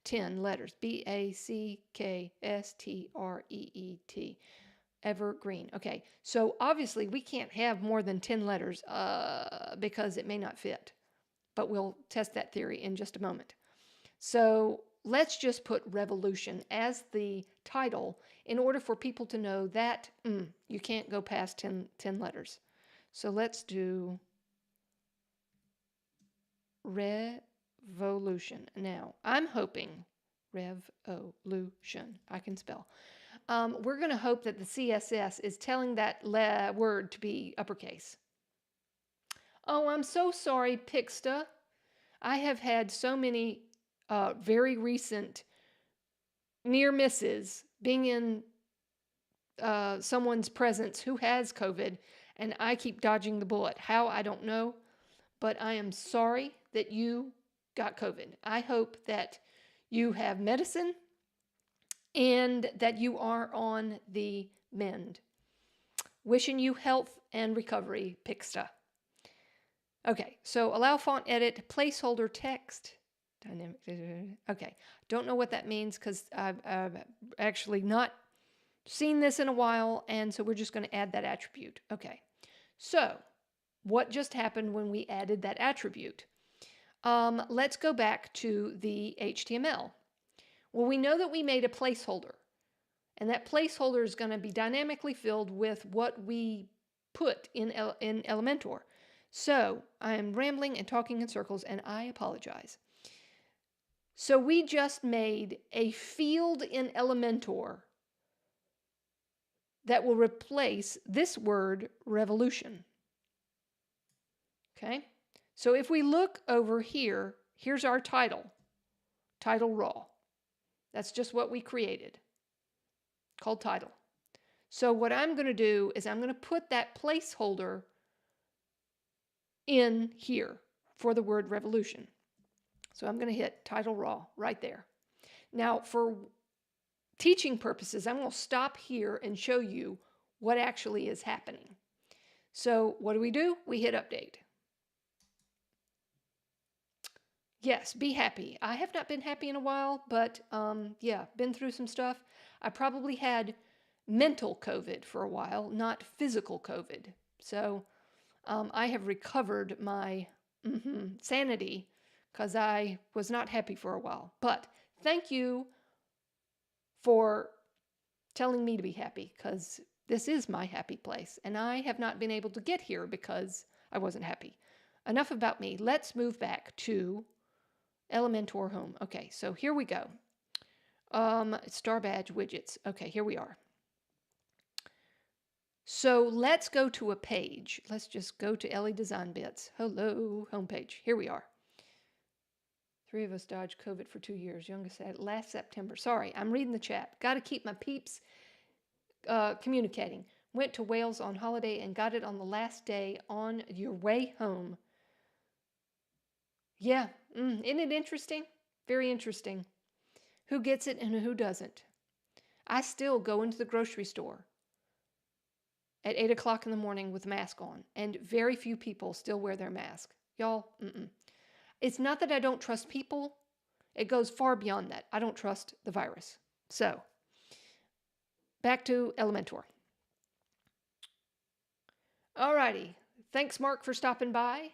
10 letters. BACKSTREET. Evergreen. Okay, so obviously we can't have more than 10 letters because it may not fit. But we'll test that theory in just a moment. So let's just put revolution as the title in order for people to know that you can't go past 10 letters. So let's do revolution. Now, I'm hoping revolution, I can spell. We're going to hope that the CSS is telling that word to be uppercase. Oh, I'm so sorry, Pixta. I have had so many very recent near misses being in someone's presence who has COVID, and I keep dodging the bullet. How, I don't know, but I am sorry that you got COVID. I hope that you have medicine and that you are on the mend. Wishing you health and recovery, Pixta. Okay, so allow font edit, placeholder text, dynamic. Okay, don't know what that means because I've actually not seen this in a while, and so we're just going to add that attribute. Okay, so what just happened when we added that attribute? Let's go back to the HTML. Well, we know that we made a placeholder, and that placeholder is going to be dynamically filled with what we put in Elementor. So I am rambling and talking in circles, and I apologize. So we just made a field in Elementor that will replace this word revolution. Okay, so if we look over here, here's our title raw. That's just what we created, called title. So what I'm going to do is I'm going to put that placeholder in here for the word revolution. So I'm going to hit title raw right there. Now for teaching purposes, I'm going to stop here and show you what actually is happening. So what do? We hit update. Yes, be happy. I have not been happy in a while, but yeah, been through some stuff. I probably had mental COVID for a while, not physical COVID. So I have recovered my sanity because I was not happy for a while. But thank you for telling me to be happy because this is my happy place. And I have not been able to get here because I wasn't happy. Enough about me. Let's move back to Elementor home. Okay, so here we go. Star badge widgets. Okay, here we are. So let's go to a page. Let's just go to Ellie Design Bits. Hello, homepage. Here we are. 3 of us dodged COVID for 2 years. Youngest said last September. Sorry, I'm reading the chat. Got to keep my peeps communicating. Went to Wales on holiday and got it on the last day on your way home. Yeah, isn't it interesting? Very interesting. who gets it and who doesn't. I still go into the grocery store at 8 o'clock in the morning with a mask on, and very few people still wear their mask. Y'all, It's not that I don't trust people. It goes far beyond that. I don't trust the virus. So, back to Elementor. Alrighty. Thanks, Mark, for stopping by.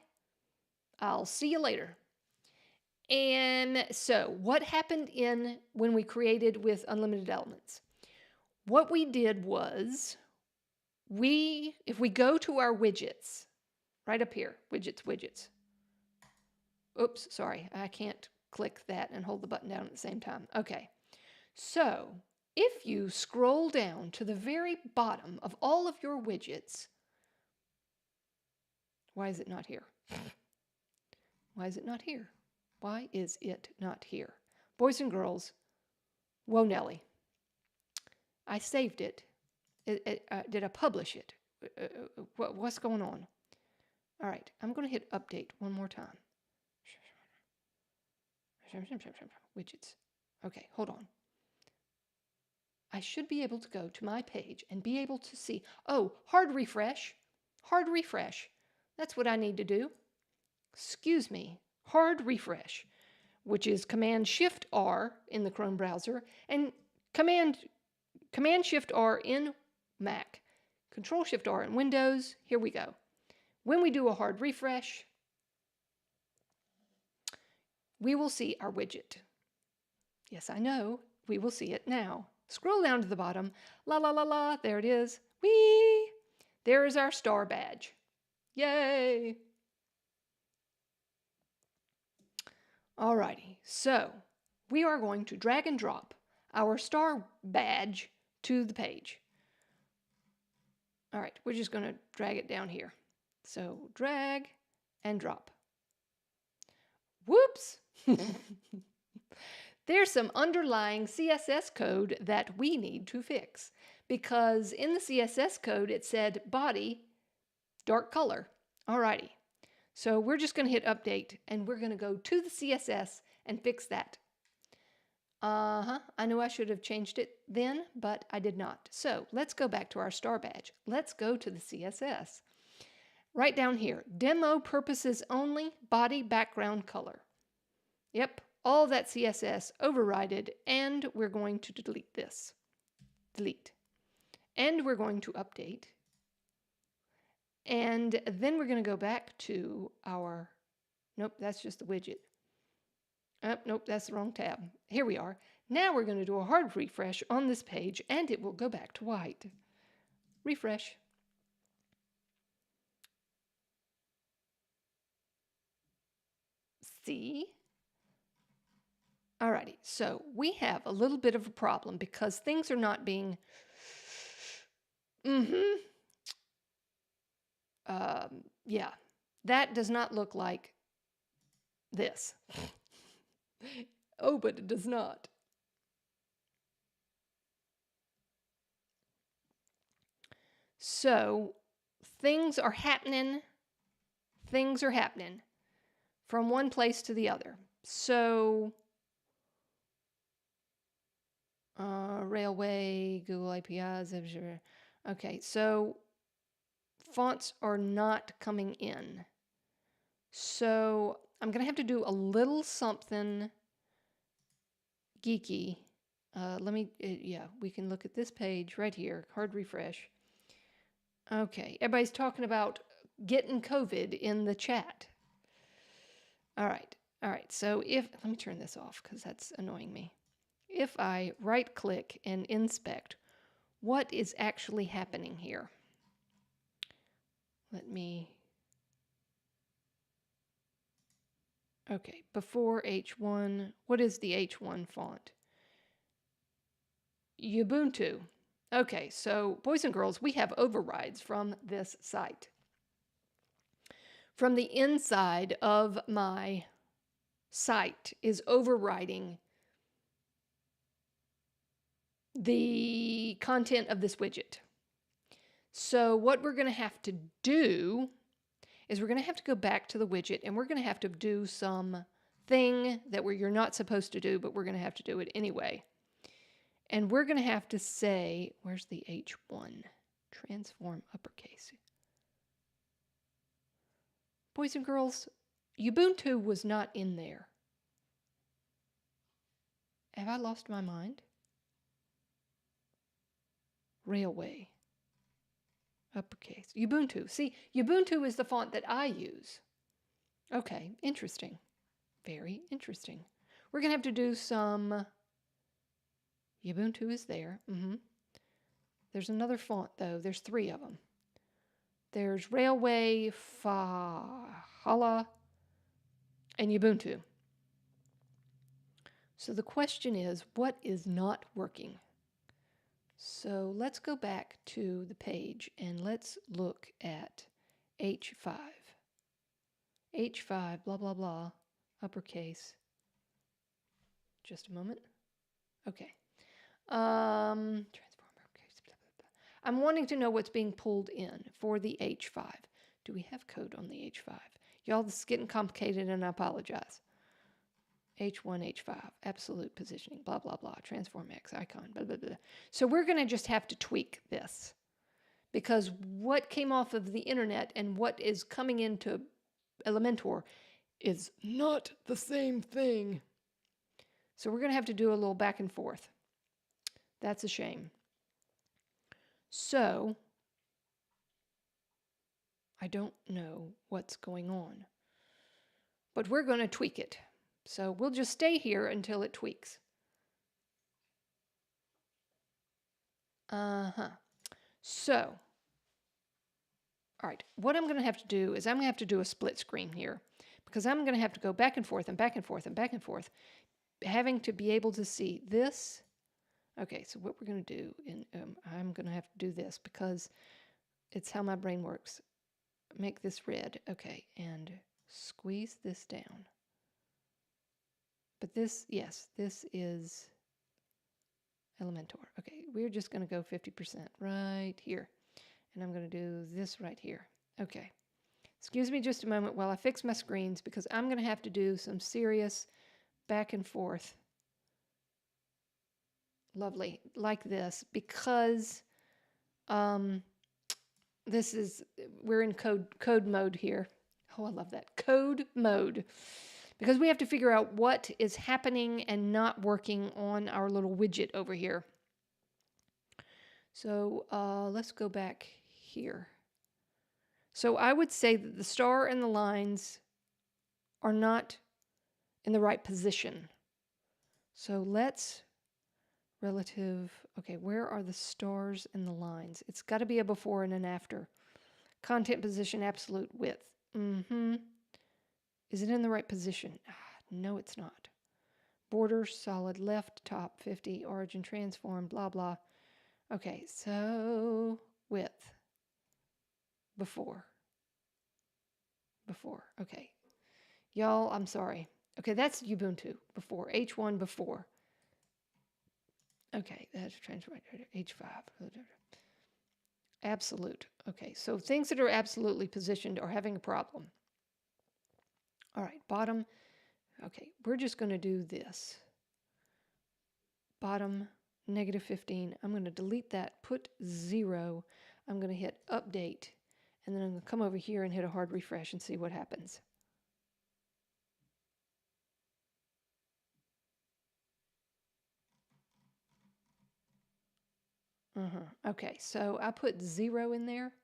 I'll see you later. And so, what happened when we created with unlimited elements? What we did was, if we go to our widgets, right up here, widgets. Oops, sorry, I can't click that and hold the button down at the same time. Okay, so if you scroll down to the very bottom of all of your widgets, why is it not here? Why is it not here? Why is it not here? Boys and girls, whoa Nelly. I saved it. Did I publish it? What's going on? All right, I'm going to hit update one more time. Widgets. Okay, hold on. I should be able to go to my page and be able to see, oh, hard refresh. Hard refresh. That's what I need to do. Excuse me. Hard refresh, which is Command-Shift-R in the Chrome browser and Command-Shift-R in Mac. Control-Shift-R in Windows. Here we go. When we do a hard refresh, we will see our widget. Yes, I know. We will see it now. Scroll down to the bottom. La la la la. There it is. Whee! There is our star badge. Yay! Alrighty. So we are going to drag and drop our star badge to the page. All right. We're just going to drag it down here. So drag and drop. Whoops! There's some underlying CSS code that we need to fix because in the CSS code it said body dark color. Alrighty. So we're just going to hit update and we're going to go to the CSS and fix that. I knew I should have changed it then, but I did not. So let's go back to our star badge. Let's go to the CSS. Right down here, demo purposes only, body background color. Yep, all that CSS overrided, and we're going to delete this. Delete. And we're going to update. And then we're going to go back to our, nope, that's just the widget. Oh, nope, that's the wrong tab. Here we are. Now we're going to do a hard refresh on this page, and it will go back to white. Refresh. See? Alrighty, so we have a little bit of a problem because things are not being, yeah, that does not look like this. Oh, but it does not. So things are happening from one place to the other. So Railway, Google APIs. Okay, so fonts are not coming in. So I'm going to have to do a little something geeky. Yeah, we can look at this page right here, hard refresh. Okay, everybody's talking about getting COVID in the chat. All right, so let me turn this off because that's annoying me. If I right click and inspect, what is actually happening here? Okay, before H1, what is the H1 font? Ubuntu. Okay, so boys and girls, we have overrides from this site. From the inside of my site is overriding the content of this widget. So what we're going to have to do is we're going to have to go back to the widget and we're going to have to do some thing that you're not supposed to do, but we're going to have to do it anyway. And we're going to have to say, where's the H1? Transform uppercase. Boys and girls, Ubuntu was not in there. Have I lost my mind? Railway. Uppercase. Ubuntu. See, Ubuntu is the font that I use. Okay, interesting. Very interesting. We're going to have to do some... Ubuntu is there. There's another font, though. There's 3 of them. There's Railway, Fahala, and Ubuntu. So the question is, what is not working? So let's go back to the page and let's look at H5. H5, blah, blah, blah, uppercase. Just a moment. Okay. Transform uppercase, blah, blah, blah. I'm wanting to know what's being pulled in for the H5. Do we have code on the H5? Y'all, this is getting complicated and I apologize. H1, H5, absolute positioning, blah, blah, blah, transform X, icon, blah, blah, blah. So we're going to just have to tweak this because what came off of the internet and what is coming into Elementor is not the same thing. So we're going to have to do a little back and forth. That's a shame. So I don't know what's going on, but we're going to tweak it. So we'll just stay here until it tweaks. So, all right, what I'm going to have to do is I'm going to have to do a split screen here because I'm going to have to go back and forth and back and forth and back and forth, having to be able to see this. Okay, so what we're going to do, I'm going to have to do this because it's how my brain works. Make this red, okay, and squeeze this down. But this, yes, this is Elementor. Okay, we're just going to go 50% right here. And I'm going to do this right here. Okay. Excuse me just a moment while I fix my screens because I'm going to have to do some serious back and forth. Lovely, like this, because this is, we're in code mode here. Oh, I love that. Code mode. Because we have to figure out what is happening and not working on our little widget over here. So let's go back here. So I would say that the star and the lines are not in the right position. So let's relative, okay, where are the stars and the lines? It's got to be a before and an after. Content position, absolute width. Is it in the right position? No, it's not. Border, solid, left, top, 50, origin, transform, blah, blah. Okay, so width. Before. Okay. Y'all, I'm sorry. Okay, that's Ubuntu. Before. H1 before. Okay, that's transform. H5. Absolute. Okay, so things that are absolutely positioned are having a problem. All right, bottom. Okay, we're just going to do this. Bottom, -15. I'm going to delete that, put 0. I'm going to hit update, and then I'm going to come over here and hit a hard refresh and see what happens. Okay, so I put 0 in there.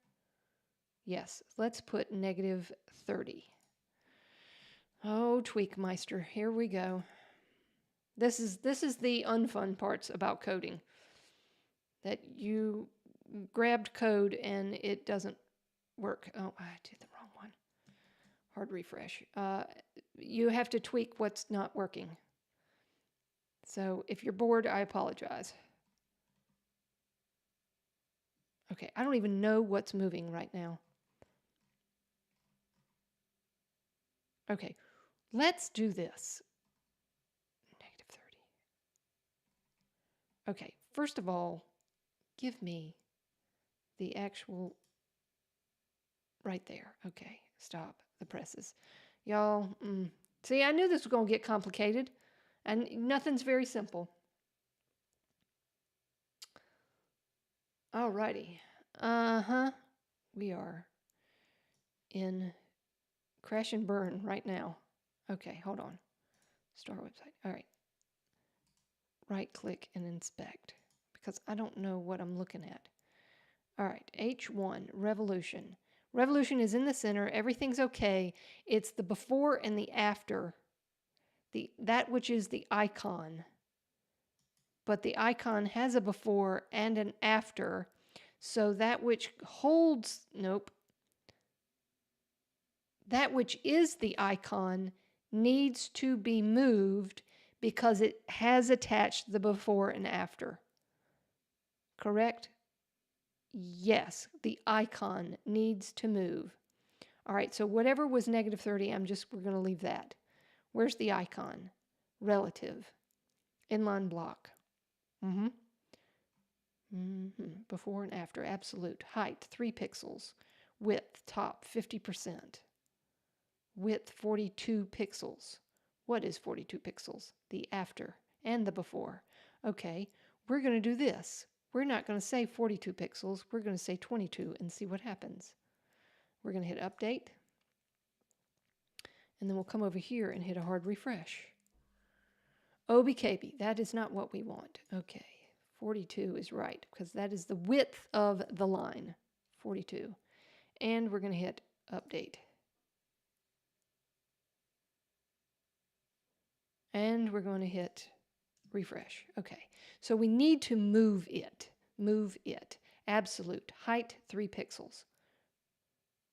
Yes, let's put -30. Oh, Tweakmeister, here we go. This is the unfun parts about coding. That you grabbed code and it doesn't work. Oh, I did the wrong one. Hard refresh. You have to tweak what's not working. So if you're bored, I apologize. Okay, I don't even know what's moving right now. Okay, let's do this. -30. Okay, first of all, give me the actual right there. Okay, stop the presses. Y'all, See, I knew this was going to get complicated, and nothing's very simple. Alrighty. We are in crash and burn right now. Okay, hold on. Start website. All right. Right click and inspect because I don't know what I'm looking at. All right, H1, revolution. Revolution is in the center. Everything's okay. It's the before and the after. That which is the icon. But the icon has a before and an after. So that which holds, nope. That which is the icon needs to be moved because it has attached the before and after. Correct? Yes, the icon needs to move. All right, so whatever was negative 30, we're going to leave that. Where's the icon? Relative. Inline block. Before and after, absolute. Height, 3 pixels. Width, top, 50%. Width, 42 pixels. What is 42 pixels? The after and the before. Okay, we're going to do this. We're not going to say 42 pixels. We're going to say 22 and see what happens. We're going to hit update. And then we'll come over here and hit a hard refresh. OBKB, that is not what we want. Okay, 42 is right because that is the width of the line, 42. And we're going to hit update. And we're going to hit refresh. Okay, so we need to move it. Move it. Absolute. Height, 3 pixels.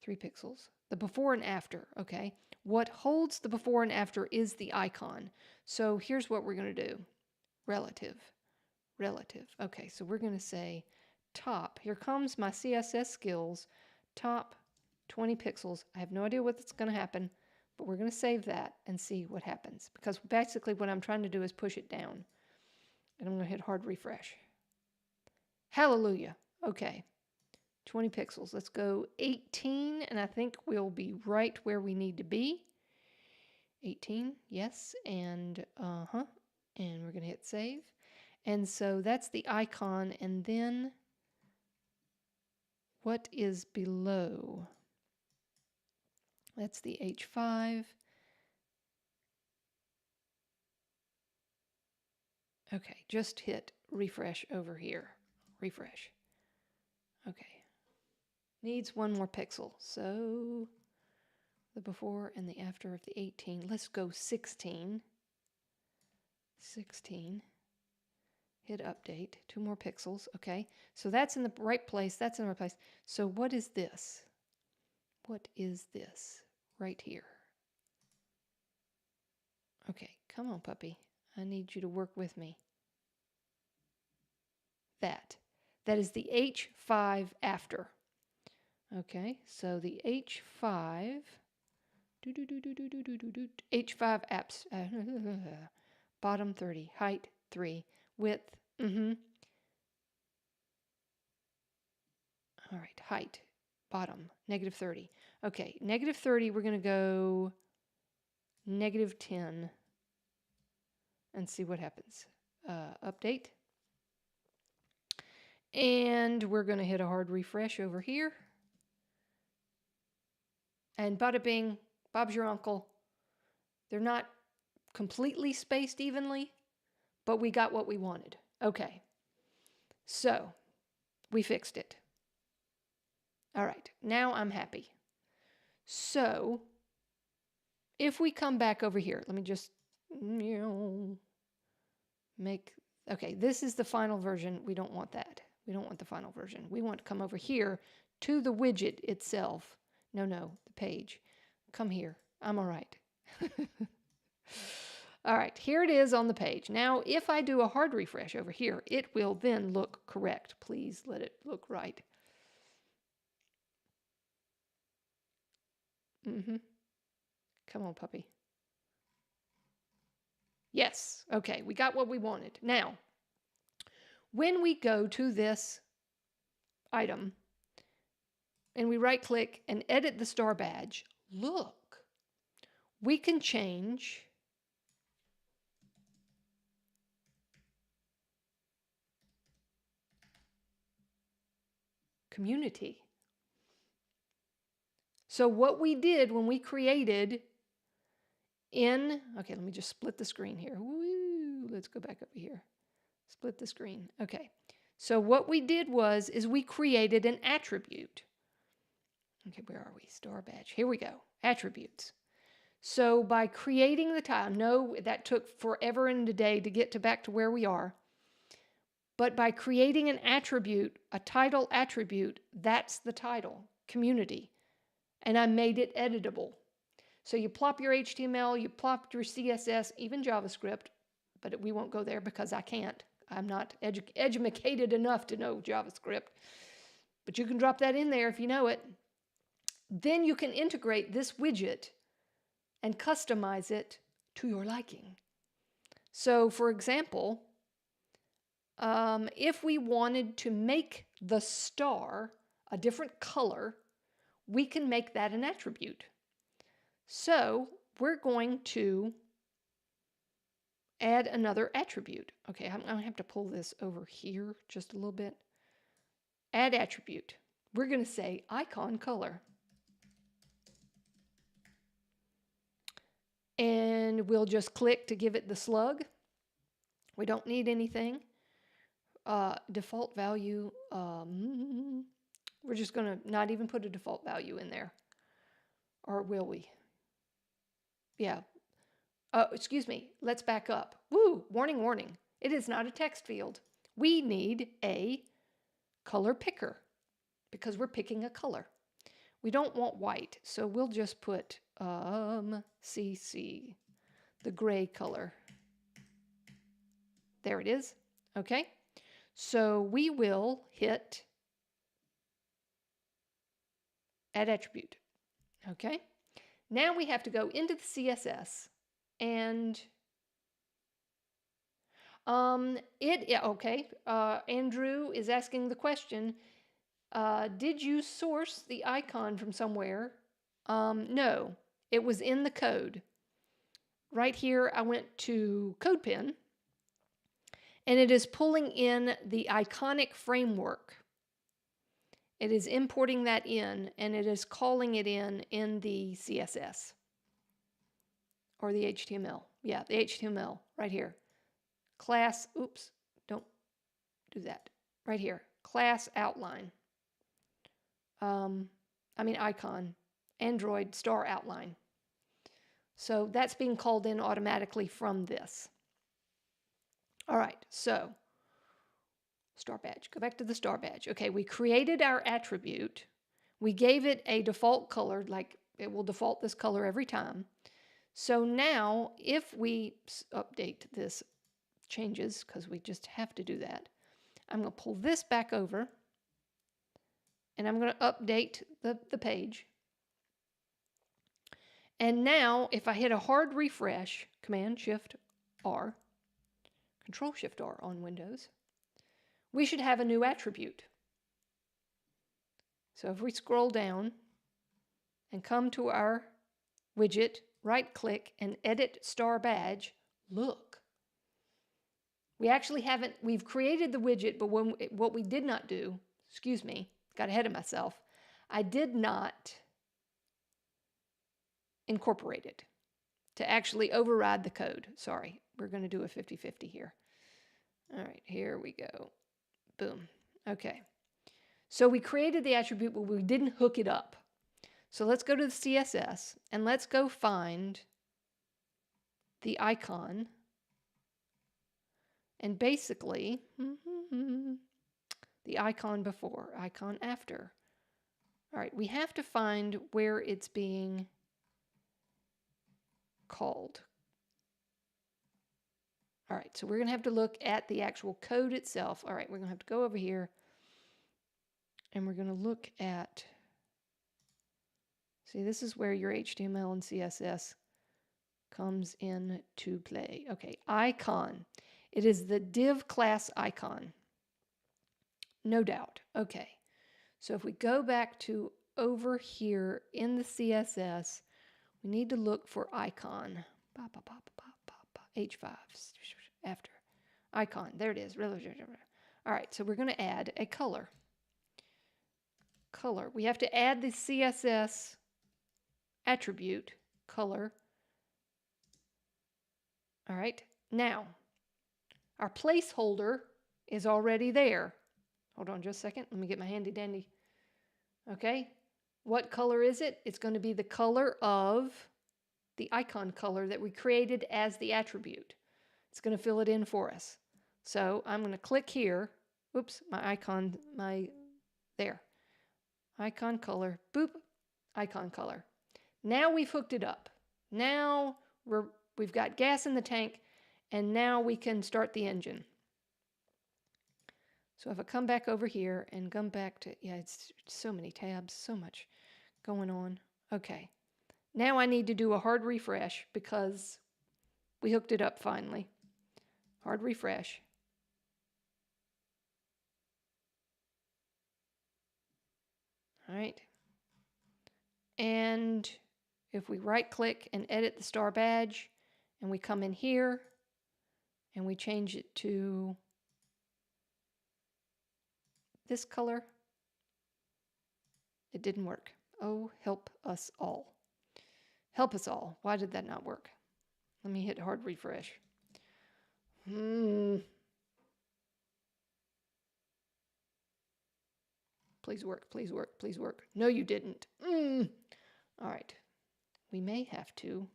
3 pixels. The before and after, okay? What holds the before and after is the icon. So here's what we're going to do. Relative. Relative. Okay, so we're going to say top. Here comes my CSS skills. Top 20 pixels. I have no idea what's going to happen, but we're going to save that and see what happens. Because basically what I'm trying to do is push it down. And I'm going to hit hard refresh. Hallelujah. Okay. 20 pixels. Let's go 18, and I think we'll be right where we need to be. 18, yes, and and we're going to hit save. And so that's the icon, and then what is below? That's the H5. Okay, just hit refresh over here. Refresh. Okay. Needs 1 more pixel. So the before and the after of the 18. Let's go 16. 16. Hit update. 2 more pixels. Okay. So that's in the right place. That's in the right place. So what is this? What is this? Right here. Okay. Come on, puppy. I need you to work with me. That. That is the H5 after. Okay. So the H5. H5 apps. Bottom 30. Height 3. Width. All right. Height. Bottom. Negative 30. Okay. Negative 30. We're going to go negative 10 and see what happens. Update. And we're going to hit a hard refresh over here. And bada bing, Bob's your uncle. They're not completely spaced evenly, but we got what we wanted. Okay. So, we fixed it. All right. Now I'm happy. So, if we come back over here, let me just make... Okay, this is the final version. We don't want that. We don't want the final version. We want to come over here to the widget itself. No, the page. Come here. I'm all right. All right, here it is on the page. Now, if I do a hard refresh over here, it will then look correct. Please let it look right. Come on, puppy. Yes. Okay, we got what we wanted. Now, when we go to this item and we right-click and edit the star badge, look. we can change community. So what we did when we created okay, let me just split the screen here. Woo, let's go back over here. Split the screen. Okay. So what we did is we created an attribute. Okay, where are we? Star badge. Here we go. Attributes. So by creating the title, no, that took forever and a day to get back to where we are. But by creating an attribute, a title attribute, that's the title, community. And I made it editable. So you plop your HTML, you plop your CSS, even JavaScript, but we won't go there because I can't. I'm not educated enough to know JavaScript. But you can drop that in there if you know it. Then you can integrate this widget and customize it to your liking. So for example, if we wanted to make the star a different color, we can make that an attribute. So we're going to add another attribute. Okay, I'm going to have to pull this over here just a little bit. Add attribute. We're going to say icon color. And we'll just click to give it the slug. We don't need anything. Default value, we're just going to not even put a default value in there. Or will we? Yeah. Excuse me. Let's back up. Woo! Warning, warning. It is not a text field. We need a color picker because we're picking a color. We don't want white, so we'll just put CC, the gray color. There it is. Okay. So we will hit add attribute. Okay. Now we have to go into the CSS and okay. Andrew is asking the question, did you source the icon from somewhere? No, it was in the code. Right here, I went to CodePen, and it is pulling in the iconic framework. It is importing that in, and it is calling it in the CSS or the HTML. Yeah, the HTML right here. Class, oops, don't do that. Right here, class outline. Icon, Android star outline. So that's being called in automatically from this. All right, so star badge, go back to the star badge. Okay, we created our attribute. We gave it a default color, like it will default this color every time. So now if we update this changes, because we just have to do that, I'm going to pull this back over and I'm going to update the page. And now if I hit a hard refresh, Command-Shift-R, Control-Shift-R on Windows, we should have a new attribute. So if we scroll down and come to our widget, right-click and edit star badge, look. We actually haven't, we've created the widget, but what we did not do, excuse me, got ahead of myself, I did not incorporate it to actually override the code. Sorry, we're going to do a 50-50 here. All right, here we go. Boom. Okay. So we created the attribute, but we didn't hook it up. So let's go to the CSS and let's go find the icon. And basically, the icon before, icon after. All right, we have to find where it's being called. All right, so we're going to have to look at the actual code itself. All right, we're going to have to go over here and we're going to look at, see, this is where your HTML and CSS comes into play. Okay, icon. It is the div class icon. No doubt. Okay, so if we go back to over here in the CSS, We need to look for icon. H5 after icon. There it is. All right, so we're going to add a color. Color. We have to add the CSS attribute color. All right, now our placeholder is already there. Hold on just a second. Let me get my handy dandy. Okay, what color is it? It's going to be the color of the icon color that we created as the attribute. It's going to fill it in for us. So I'm going to click here. Oops, my icon, there. Icon color, boop, icon color. Now we've hooked it up. Now we've got gas in the tank, and now we can start the engine. So if I come back over here and come back to, yeah, it's so many tabs, so much going on. Okay. Now I need to do a hard refresh because we hooked it up finally. Hard refresh. All right. And if we right click and edit the star badge and we come in here and we change it to this color, it didn't work. Oh, help us all. Help us all. Why did that not work? Let me hit hard refresh. Please work, please work, please work. No, you didn't. All right. We may have to.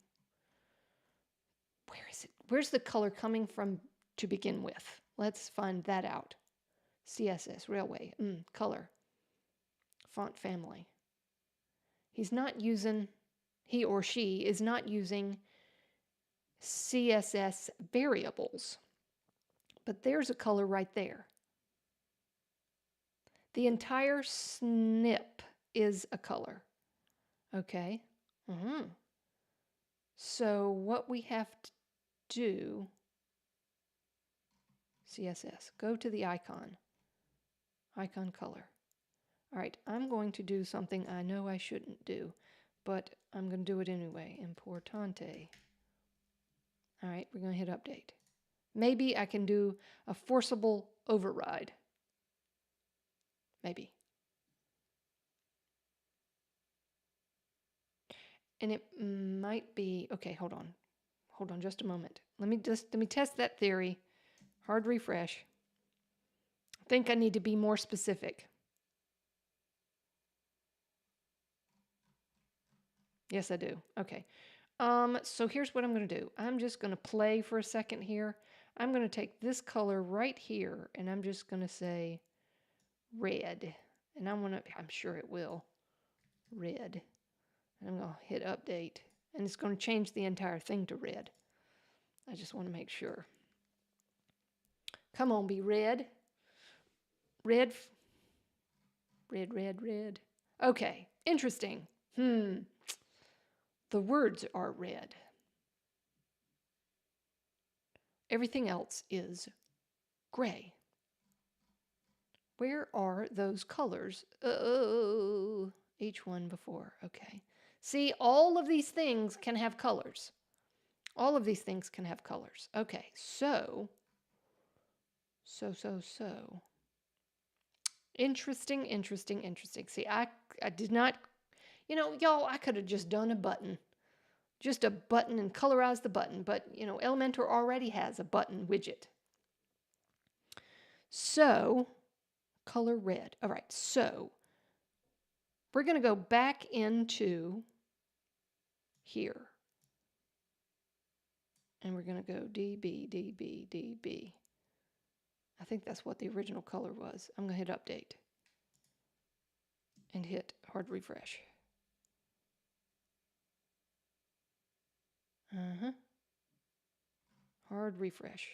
Where is it? Where's the color coming from to begin with? Let's find that out. CSS, Railway, color, font family. He or she is not using CSS variables, but there's a color right there. The entire snip is a color. Okay. So what we have to do, CSS, go to the icon color. All right, I'm going to do something I know I shouldn't do, but I'm going to do it anyway. Importante. All right, we're going to hit update. Maybe I can do a forcible override. Maybe. And it might be, okay, hold on. Hold on just a moment. Let me test that theory. Hard refresh. I think I need to be more specific. Yes, I do. Okay. So here's what I'm going to do. I'm just going to play for a second here. I'm going to take this color right here, and I'm just going to say red. And I'm sure it will. Red. And I'm going to hit update. And it's going to change the entire thing to red. I just want to make sure. Come on, be red. Red. Red, red, red. Okay, interesting. The words are red. Everything else is gray. Where are those colors? Oh, each one before. Okay. See, all of these things can have colors. All of these things can have colors. Okay, so. Interesting, interesting, interesting. See, I did not, y'all, I could have just done a button. Just a button and colorized the button. But, Elementor already has a button widget. So, color red. All right, so we're going to go back into here. And we're going to go DB, DB, DB. I think that's what the original color was. I'm going to hit update. And hit hard refresh. Hard refresh.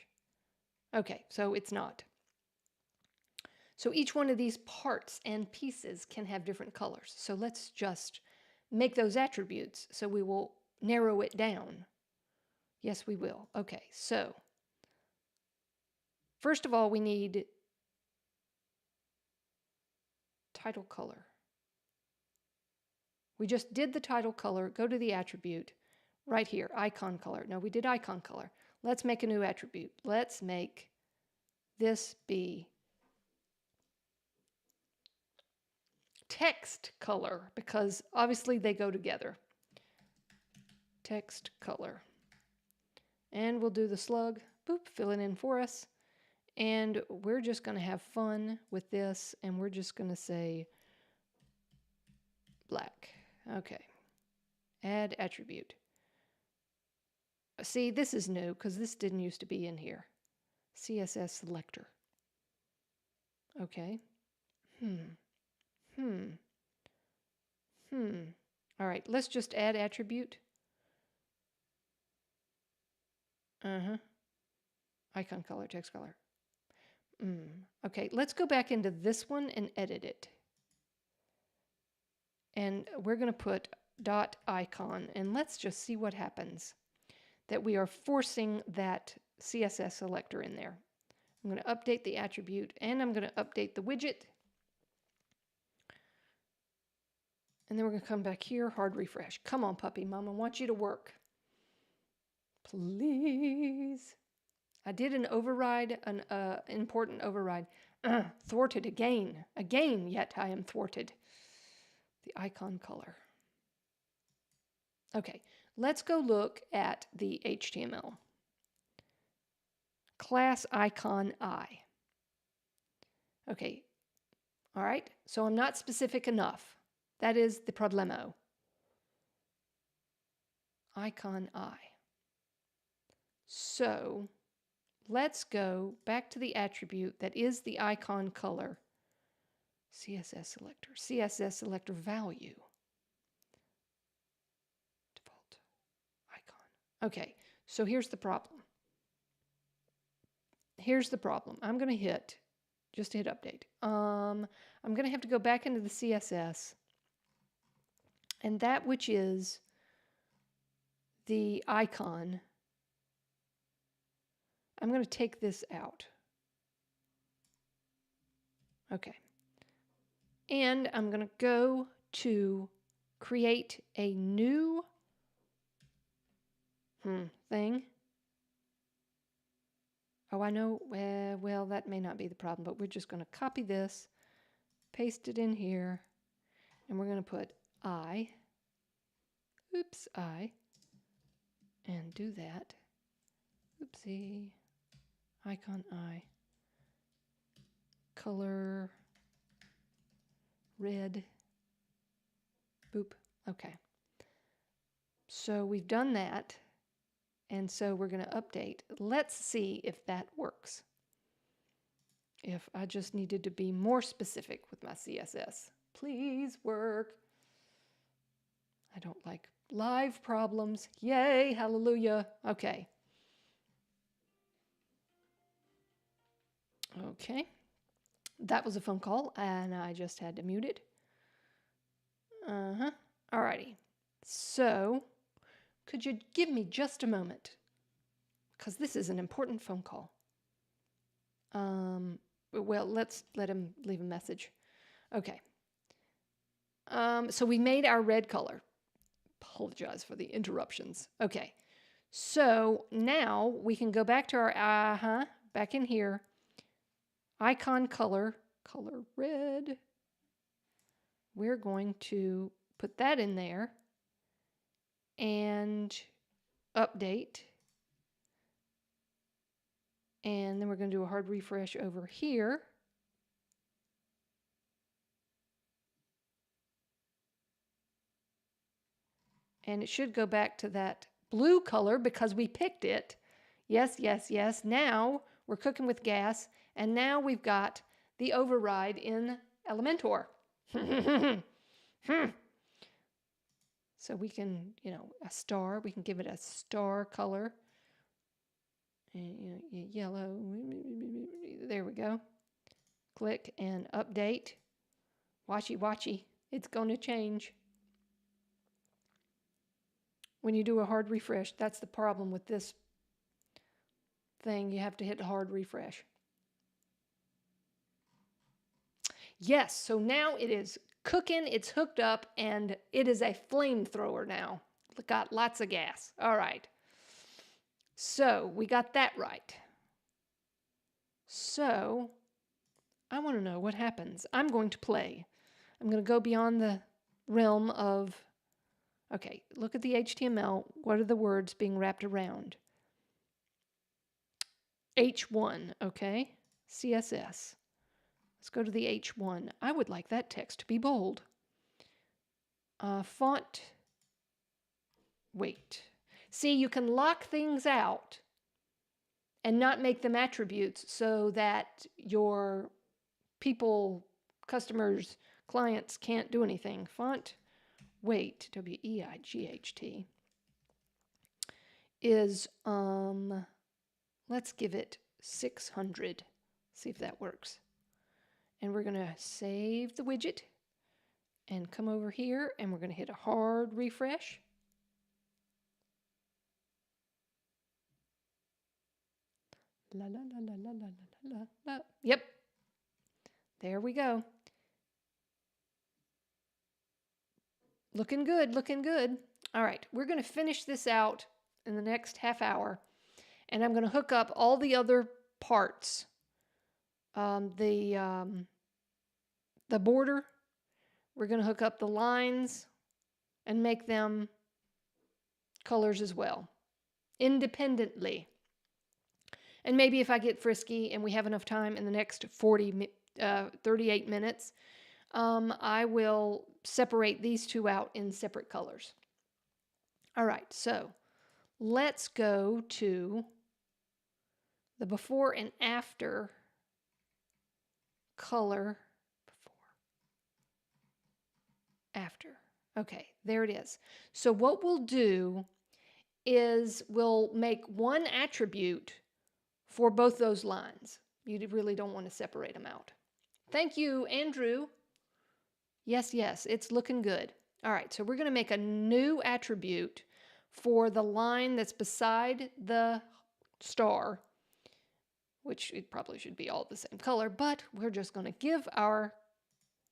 Okay, so it's not. So each one of these parts and pieces can have different colors. So let's just make those attributes. So we will narrow it down. Yes, we will. Okay, so first of all, we need title color. We just did the title color. Go to the attribute right here, icon color. No, we did icon color. Let's make a new attribute. Let's make this be text color, because obviously they go together. Text color. And we'll do the slug. Boop, fill it in for us. And we're just going to have fun with this, and we're just going to say black. Okay. Add attribute. See, this is new because this didn't used to be in here. CSS selector. Okay. All right, let's just add attribute. Icon color, text color. Okay, let's go back into this one and edit it. And we're going to put dot icon, and let's just see what happens. That we are forcing that CSS selector in there. I'm going to update the attribute, and I'm going to update the widget. And then we're going to come back here, hard refresh. Come on, puppy, Mama wants you to work. Please. I did an override, an important override. Thwarted again. Again, yet I am thwarted. The icon color. Okay, let's go look at the HTML. Class icon I. Okay, all right, so I'm not specific enough. That is the problemo. Icon I. So let's go back to the attribute that is the icon color. CSS selector value. Default icon. Okay, so here's the problem. Here's the problem. I'm going to hit, just to hit update. I'm going to have to go back into the CSS, and that which is the icon, I'm going to take this out. Okay. And I'm going to go to create a new thing. Oh, I know. Well, that may not be the problem, but we're just going to copy this, paste it in here, and we're going to put I. Oops, I. And do that. Oopsie. Icon I. Color red. Boop. Okay. So we've done that. And so we're going to update. Let's see if that works. If I just needed to be more specific with my CSS. Please work. I don't like live problems. Yay, hallelujah. Okay. Okay. That was a phone call, and I just had to mute it. Alrighty. So, could you give me just a moment? Because this is an important phone call. Well, let's let him leave a message. Okay. So we made our red color. Apologize for the interruptions. Okay. So now we can go back to our, back in here. Icon color, color red. We're going to put that in there and update. And then we're going to do a hard refresh over here. And it should go back to that blue color because we picked it. Yes, yes, yes. Now we're cooking with gas. And now we've got the override in Elementor. So we can, a star, we can give it a star color. And, yellow. There we go. Click and update. Watchy, watchy. It's going to change. When you do a hard refresh, that's the problem with this thing. You have to hit hard refresh. Yes, so now it is cooking, it's hooked up, and it is a flamethrower now. It got lots of gas. All right. So we got that right. So I want to know what happens. I'm going to play. I'm going to go beyond the realm of, okay, look at the HTML. What are the words being wrapped around? H1, okay? CSS. Let's go to the H1. I would like that text to be bold. Font weight. See, you can lock things out and not make them attributes so that your people, customers, clients can't do anything. Font weight, W-E-I-G-H-T, is, let's give it 600. See if that works. And we're going to save the widget and come over here, and we're going to hit a hard refresh. La la la la la la la la la. Yep. There we go. Looking good, looking good. All right, we're going to finish this out in the next half hour, and I'm going to hook up all the other parts. The border, we're going to hook up the lines and make them colors as well, independently. And maybe if I get frisky and we have enough time in the next 38 minutes, I will separate these two out in separate colors. All right, so let's go to the before and after color. Before, after. Okay, there it is. So what we'll do is we'll make one attribute for both those lines. You really don't want to separate them out. Thank you, Andrew. Yes, yes, it's looking good. All right, so we're going to make a new attribute for the line that's beside the star, which it probably should be all the same color, but we're just going to give our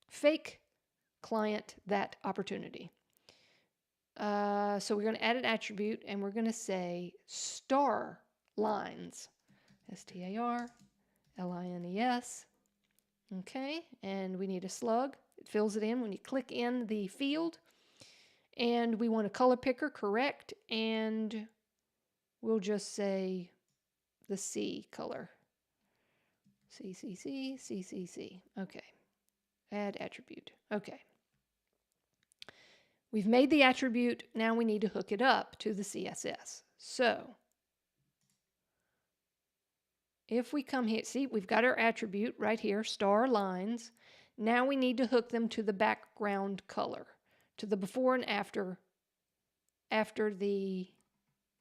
fake client that opportunity. So we're going to add an attribute, and we're going to say star lines. STARLINES. Okay, and we need a slug. It fills it in when you click in the field. And we want a color picker, correct, and we'll just say the C color. C. Okay. Add attribute. Okay. We've made the attribute. Now we need to hook it up to the CSS. So if we come here, see, we've got our attribute right here, star lines. Now we need to hook them to the background color, to the before and after the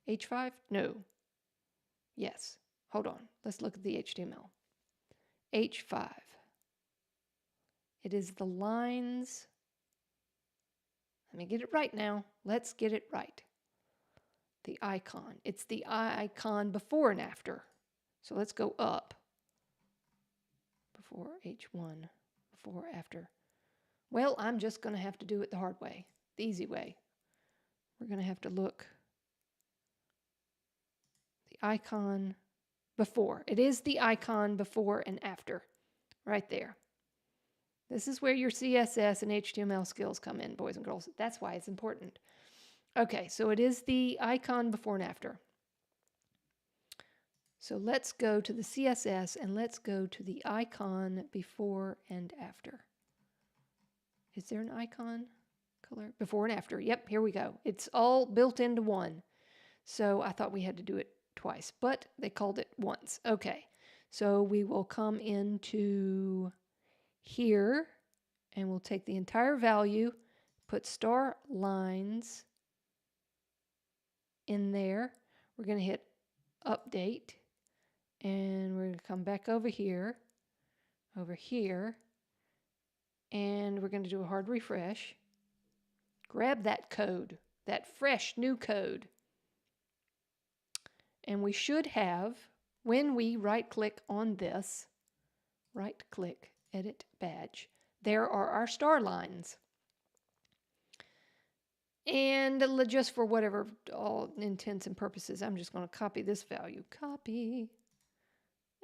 H5? No. Yes. Hold on. Let's look at the HTML. H5. It is the lines. Let me get it right now. Let's get it right. The icon. It's the icon before and after. So let's go up. Before H1. Before, after. Well, I'm just going to have to do it the hard way. The easy way. We're going to have to look. The icon before. It is the icon before and after. Right there. This is where your CSS and HTML skills come in, boys and girls. That's why it's important. Okay, so it is the icon before and after. So let's go to the CSS and let's go to the icon before and after. Is there an icon color? Before and after. Yep, here we go. It's all built into one. So I thought we had to do it twice, but they called it once. Okay, so we will come into here and we'll take the entire value, put star lines in there. We're going to hit update. And we're going to come back over here, and we're going to do a hard refresh. Grab that code, that fresh new code. And we should have, when we right-click on this, right-click, edit badge, there are our star lines. And just for whatever all intents and purposes, I'm just going to copy this value. Copy.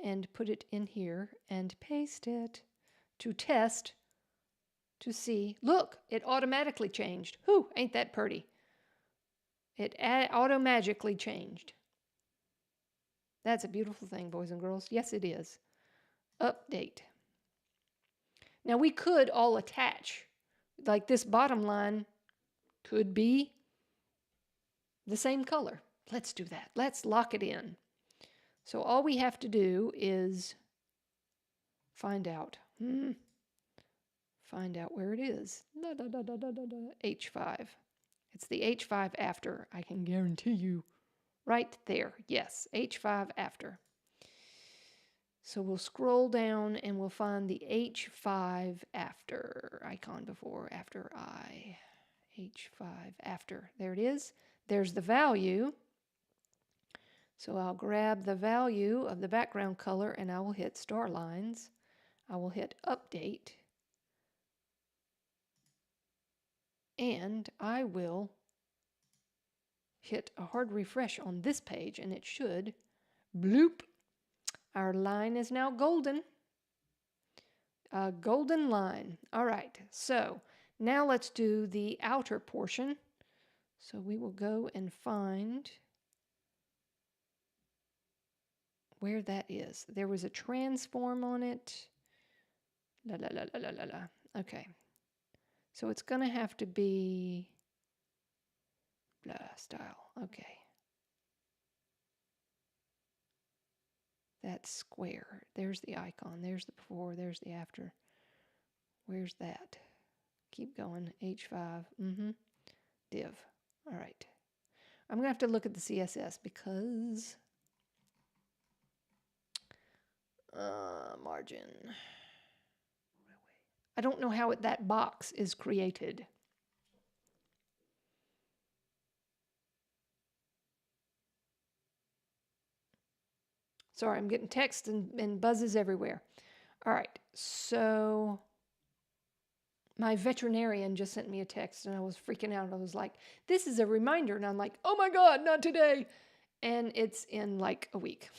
And put it in here and paste it to test to see. Look, it automatically changed. Whew, ain't that pretty? It auto-magically changed. That's a beautiful thing, boys and girls. Yes, it is. Update. Now, we could all attach. Like this bottom line could be the same color. Let's do that. Let's lock it in. So all we have to do is find out. Find out where it is. H5. It's the H5 after, I can guarantee you. Right there. Yes, H5 after. So we'll scroll down and we'll find the H5 after icon before, after I. H5 after. There it is. There's the value. So I'll grab the value of the background color and I will hit star lines. I will hit update. And I will hit a hard refresh on this page and it should bloop. Our line is now golden. A golden line. All right, so now let's do the outer portion. So we will go and find where that is. There was a transform on it. La la la la la la la. Okay. So it's going to have to be blah style. Okay. That's square. There's the icon. There's the before. There's the after. Where's that? Keep going. H5. Div. All right. I'm going to have to look at the CSS because margin. I don't know how that box is created. Sorry, I'm getting text and buzzes everywhere. All right, so my veterinarian just sent me a text and I was freaking out. I was like, this is a reminder. And I'm like, oh my God, not today. And it's in like a week.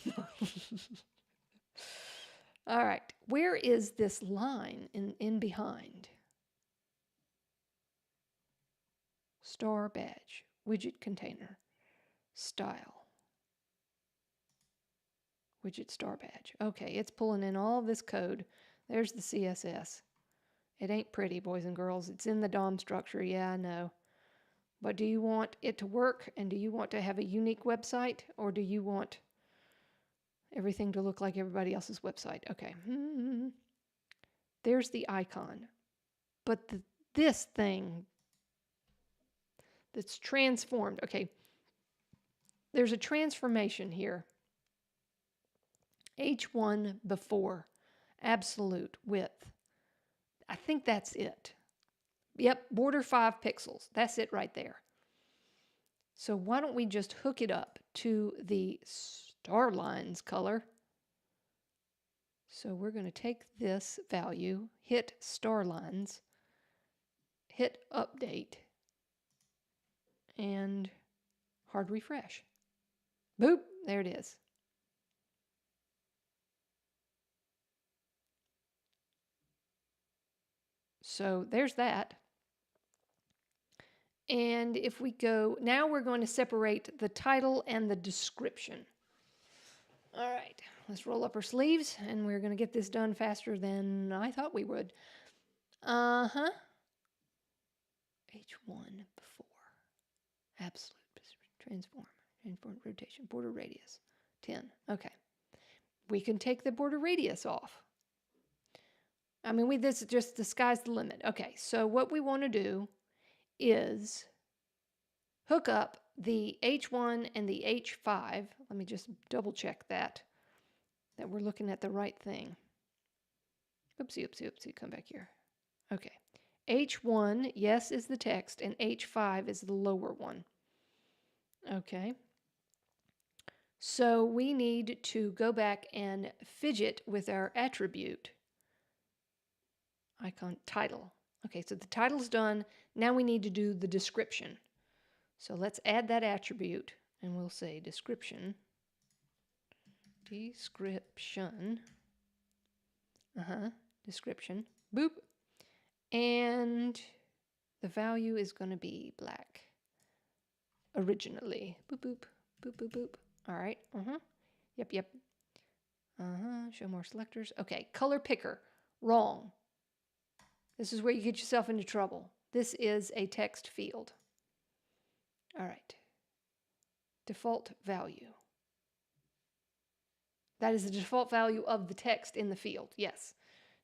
All right, where is this line in behind? Star badge, widget container, style, widget star badge. Okay, it's pulling in all this code. There's the CSS. It ain't pretty, boys and girls. It's in the DOM structure. Yeah, I know. But do you want it to work? And do you want to have a unique website? Or do you want everything to look like everybody else's website? Okay. There's the icon. But this thing that's transformed. Okay. There's a transformation here. H1 before. Absolute width. I think that's it. Yep, border 5 pixels. That's it right there. So why don't we just hook it up to the star lines color. So we're going to take this value, hit star lines, hit update, and hard refresh. Boop, there it is. So there's that. And if we go, now we're going to separate the title and the description. All right, let's roll up our sleeves and we're going to get this done faster than I thought we would. H1 before. Absolute transform rotation, border radius 10. Okay. We can take the border radius off. I mean, this is just the sky's the limit. Okay, so what we want to do is hook up the H1 and the H5. Let me just double check that we're looking at the right thing. Oopsie, oopsie, oopsie, come back here. Okay. H1, yes, is the text, and H5 is the lower one. Okay. So we need to go back and fidget with our attribute. icon title. Okay, so the title's done. Now we need to do the description. So let's add that attribute, and we'll say description. Description. Description. Boop. And the value is going to be black. Originally. Boop, boop, boop, boop, boop. All right. Yep, yep. Show more selectors. Okay, color picker. Wrong. This is where you get yourself into trouble. This is a text field. All right. Default value. That is the default value of the text in the field. Yes.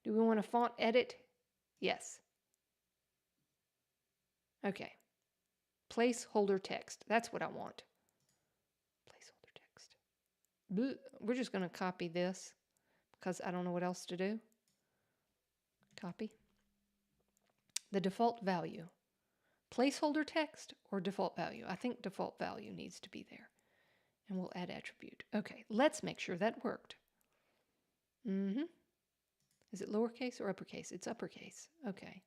Do we want a font edit? Yes. Okay. Placeholder text. That's what I want. Placeholder text. Blech. We're just going to copy this because I don't know what else to do. Copy. The default value. Placeholder text or default value? I think default value needs to be there. And we'll add attribute. Okay, let's make sure that worked. Is it lowercase or uppercase? It's uppercase. Okay.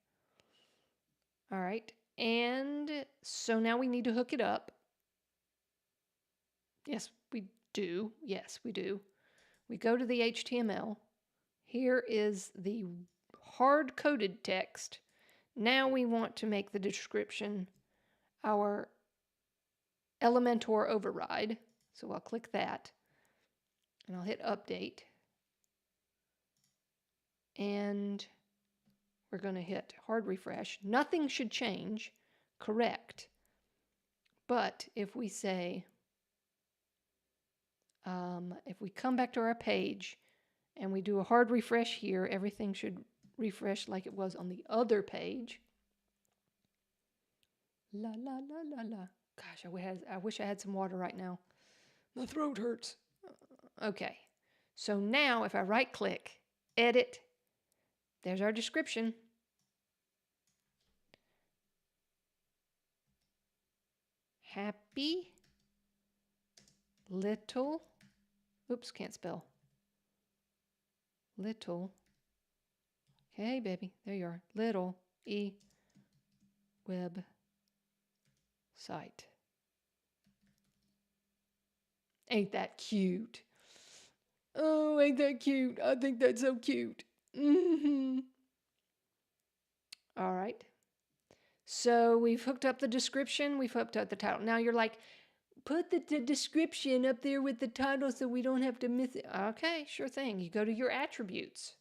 All right. And so now we need to hook it up. Yes, we do. Yes, we do. We go to the HTML. Here is the hard-coded text. Now we want to make the description our Elementor override. So I'll click that. And I'll hit update. And we're going to hit hard refresh. Nothing should change. Correct. But if we say, if we come back to our page and we do a hard refresh here, everything should refresh like it was on the other page. La, la, la, la, la. Gosh, I wish I had some water right now. My throat hurts. Okay. So now if I right click, edit, there's our description. Happy little, oops, can't spell. Little, okay, baby, there you are. Little web site. Ain't that cute? Oh, ain't that cute? I think that's so cute. All right. So we've hooked up the description. We've hooked up the title. Now you're like, put the description up there with the title so we don't have to miss it. Okay, sure thing. You go to your attributes.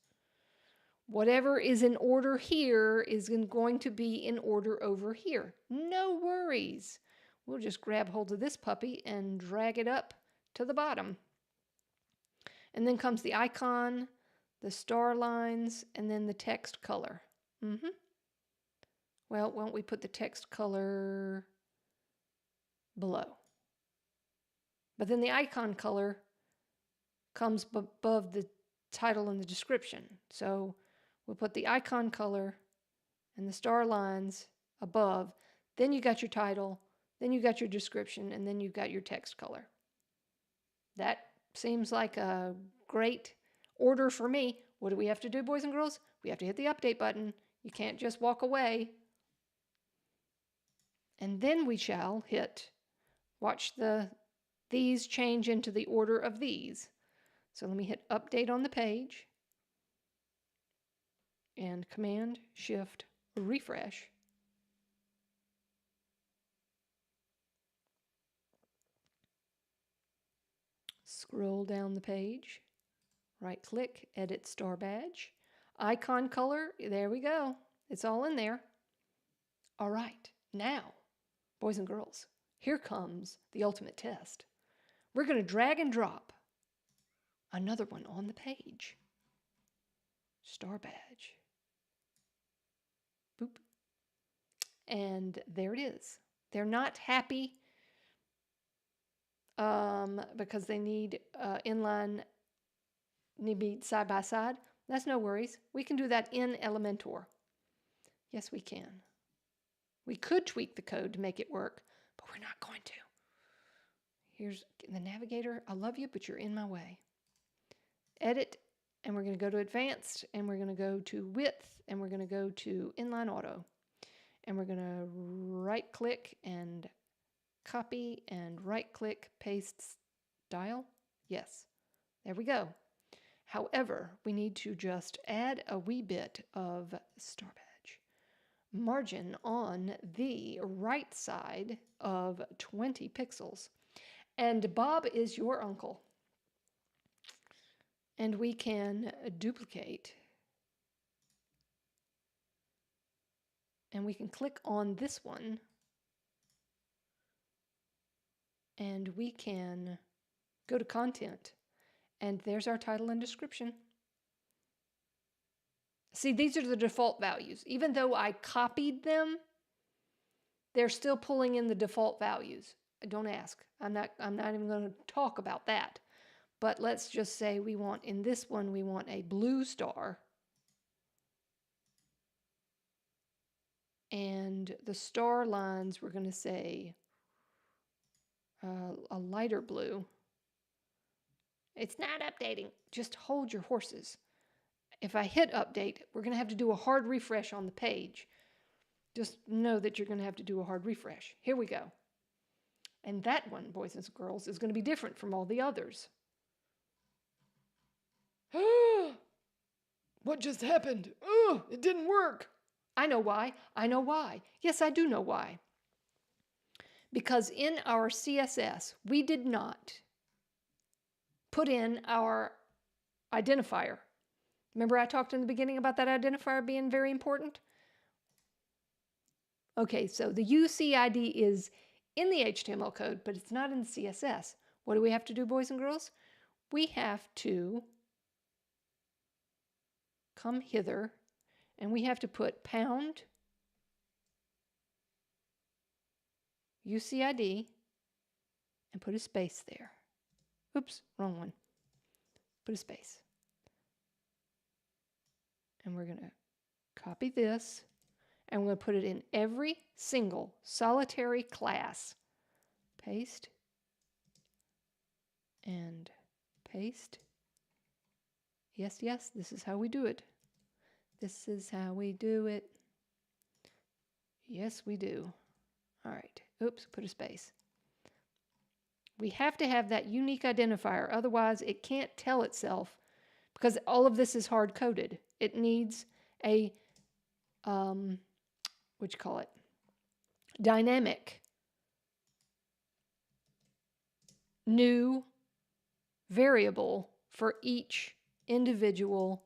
Whatever is in order here is going to be in order over here. No worries. We'll just grab hold of this puppy and drag it up to the bottom. And then comes the icon, the star lines, and then the text color. Well, why don't we put the text color below? But then the icon color comes above the title and the description. So we'll put the icon color and the star lines above. Then you got your title, then you got your description, and then you got your text color. That seems like a great order for me. What do we have to do, boys and girls? We have to hit the update button. You can't just walk away. And then we shall hit, watch these change into the order of these. So let me hit update on the page and Command Shift refresh. Scroll down the page, right click, edit star badge, icon color, there we go. It's all in there. All right, now, boys and girls, here comes the ultimate test. We're going to drag and drop another one on the page. Star badge. Boop. And there it is. They're not happy because they need inline, need to be side by side. That's no worries. We can do that in Elementor. Yes, we can. We could tweak the code to make it work, but we're not going to. Here's the navigator. I love you, but you're in my way. Edit and we're going to go to advanced, and we're going to go to width, and we're going to go to inline auto, and we're going to right click and copy and right click paste style. Yes, there we go. However, we need to just add a wee bit of star badge margin on the right side of 20 pixels. And Bob is your uncle. And we can duplicate. And we can click on this one. And we can go to content. And there's our title and description. See, these are the default values. Even though I copied them, they're still pulling in the default values. Don't ask. I'm not even going to talk about that. But let's just say we want, in this one, we want a blue star. And the star lines, we're going to say a lighter blue. It's not updating. Just hold your horses. If I hit update, we're going to have to do a hard refresh on the page. Just know that you're going to have to do a hard refresh. Here we go. And that one, boys and girls, is going to be different from all the others. What just happened? Oh, it didn't work. I know why. I know why. Yes, I do know why. Because in our CSS, we did not put in our identifier. Remember I talked in the beginning about that identifier being very important? Okay, so the UCID is in the HTML code, but it's not in the CSS. What do we have to do, boys and girls? We have to come hither, and we have to put pound UCID and put a space there. Oops, wrong one. Put a space. And we're going to copy this, and we're going to put it in every single solitary class. Paste and paste. Yes, yes, this is how we do it. This is how we do it. Yes, we do. All right. Oops, put a space. We have to have that unique identifier, otherwise it can't tell itself, because all of this is hard-coded. It needs a, what you call it, dynamic, new variable for each individual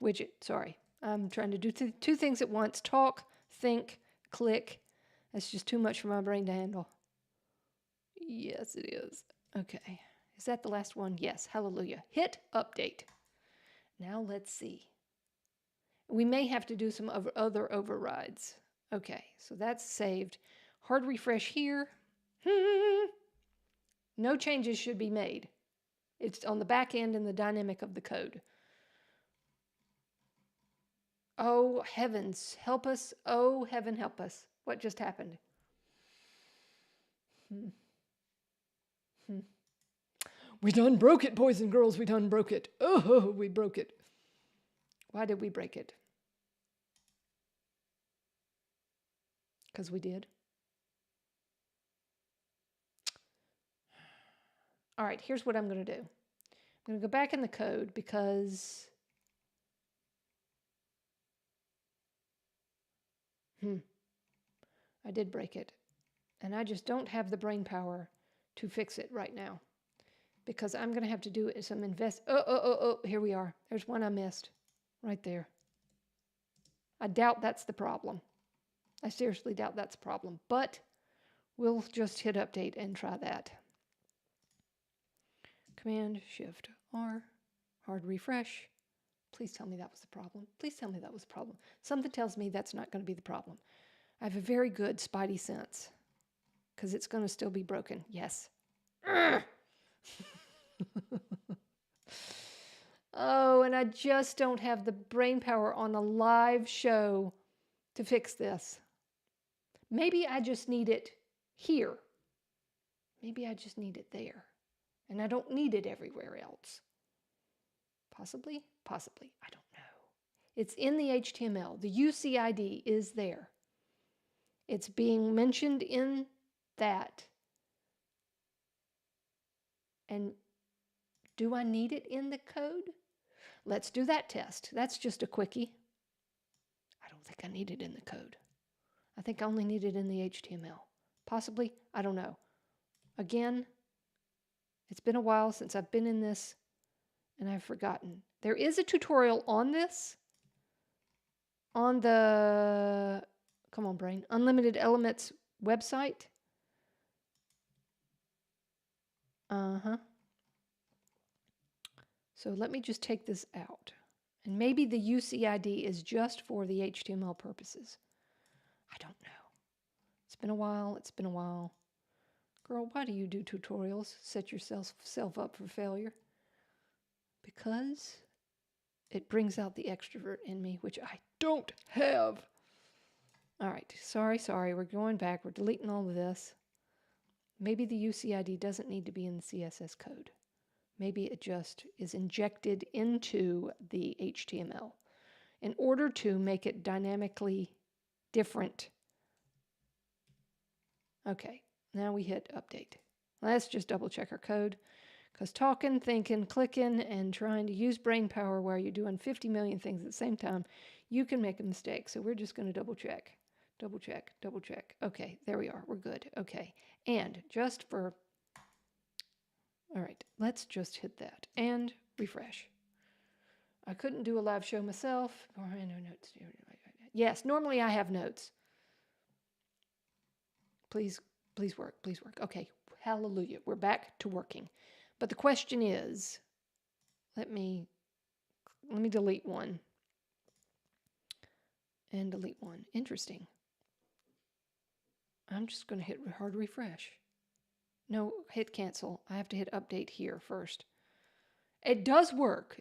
widget. Sorry, I'm trying to do two things at once. Talk, think, click. That's just too much for my brain to handle. Yes, it is. Okay. Is that the last one? Yes. Hallelujah. Hit update. Now let's see. We may have to do some other overrides. Okay, so that's saved. Hard refresh here. No changes should be made. It's on the back end and the dynamic of the code. Oh, heavens, help us. Oh, heaven, help us. What just happened? We done broke it, boys and girls. We done broke it. Oh, we broke it. Why did we break it? Because we did. All right, here's what I'm going to do. I'm going to go back in the code because I did break it. And I just don't have the brain power to fix it right now, because I'm going to have to do some here we are. There's one I missed right there. I doubt that's the problem. I seriously doubt that's the problem, but we'll just hit update and try that. Command Shift R, hard refresh. Please tell me that was the problem. Please tell me that was the problem. Something tells me that's not going to be the problem. I have a very good spidey sense, because it's going to still be broken. Yes. Oh, and I just don't have the brain power on a live show to fix this. Maybe I just need it here. Maybe I just need it there. And I don't need it everywhere else. Possibly? Possibly. I don't know. It's in the HTML. The UCID is there. It's being mentioned in that. And do I need it in the code? Let's do that test. That's just a quickie. I don't think I need it in the code. I think I only need it in the HTML. Possibly. I don't know. Again, it's been a while since I've been in this, and I've forgotten. There is a tutorial on this on the, come on brain, Unlimited Elements website. So let me just take this out. And maybe the UCID is just for the HTML purposes. I don't know. It's been a while. It's been a while. Girl, why do you do tutorials? Set yourself up for failure. Because it brings out the extrovert in me, which I don't have. All right. Sorry. We're going back. We're deleting all of this. Maybe the UCID doesn't need to be in the CSS code. Maybe it just is injected into the HTML in order to make it dynamically different. Okay, now we hit update. Let's just double check our code, because talking, thinking, clicking, and trying to use brain power while you're doing 50 million things at the same time, you can make a mistake. So we're just going to double check. Okay, there we are. We're good. Okay, and just for... All right, let's just hit that and refresh. I couldn't do a live show myself. Oh, I know notes. Yes, normally I have notes. Please work. Okay, hallelujah. We're back to working. But the question is, let me delete one. And delete one. Interesting. I'm just going to hit hard refresh. No, hit cancel. I have to hit update here first. It does work.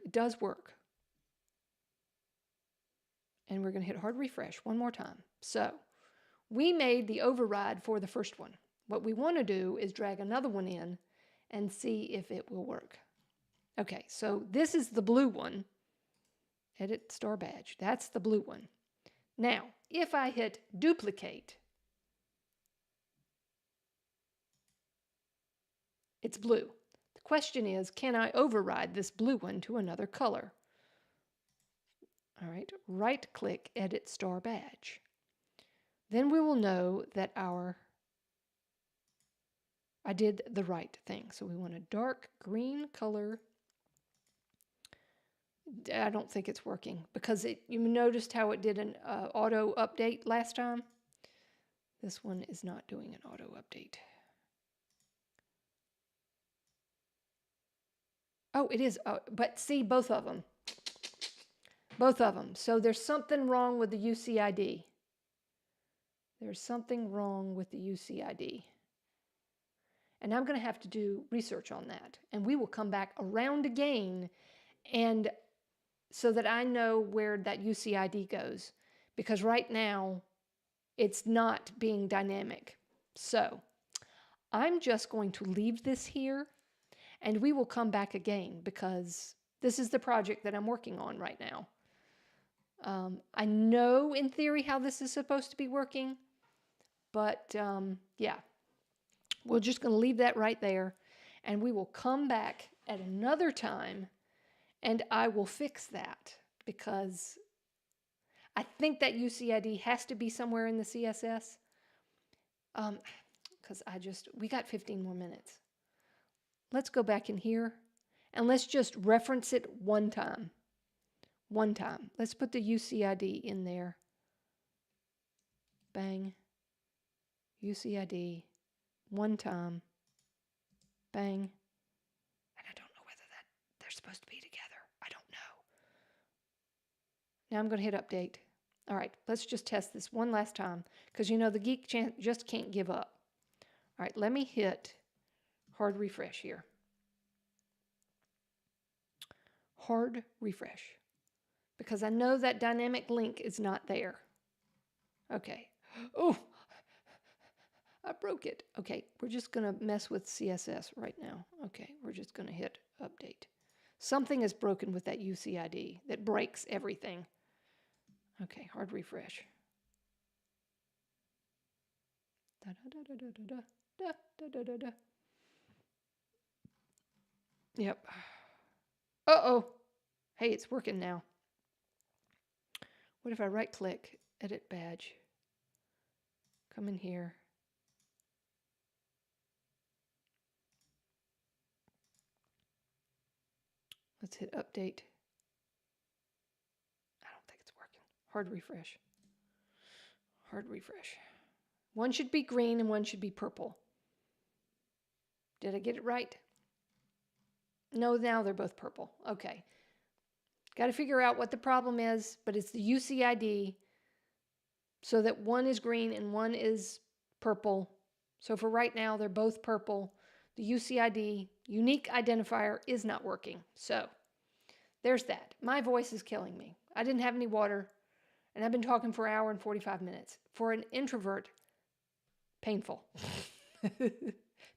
And we're going to hit hard refresh one more time. So we made the override for the first one. What we want to do is drag another one in and see if it will work. Okay, so this is the blue one. Edit star badge. That's the blue one. Now, if I hit duplicate, it's blue. The question is, can I override this blue one to another color? All right, right-click, edit star badge. Then we will know that I did the right thing. So we want a dark green color. I don't think it's working because you noticed how it did an auto update last time. This one is not doing an auto update. Oh, it is. But see, both of them. So there's something wrong with the UCID. And I'm going to have to do research on that. And we will come back around again and so that I know where that UCID goes. Because right now, it's not being dynamic. So I'm just going to leave this here and we will come back again because this is the project that I'm working on right now. I know in theory how this is supposed to be working, but yeah, we're just going to leave that right there and we will come back at another time and I will fix that because I think that UCID has to be somewhere in the CSS because we got 15 more minutes. Let's go back in here and let's just reference it one time. Let's put the UCID in there. Bang. UCID. One time. Bang. And I don't know whether they're supposed to be together. I don't know. Now I'm going to hit update. All right, let's just test this one last time because you know the geek just can't give up. All right, let me hit hard refresh here. Hard refresh. Because I know that dynamic link is not there. Okay. Oh, I broke it. Okay, we're just going to mess with CSS right now. Okay, we're just going to hit update. Something is broken with that UCID that breaks everything. Okay, hard refresh. Da, da, da, da, da, da, da, da, da, da. Yep. Uh-oh. Hey, it's working now. What if I right-click, edit badge, come in here. Let's hit update. I don't think it's working. Hard refresh. Hard refresh. One should be green and one should be purple. Did I get it right? No, now they're both purple. Okay. Got to figure out what the problem is, but it's the UCID so that one is green and one is purple. So for right now, they're both purple. The UCID, unique identifier, is not working. So there's that. My voice is killing me. I didn't have any water, and I've been talking for an hour and 45 minutes. For an introvert, painful.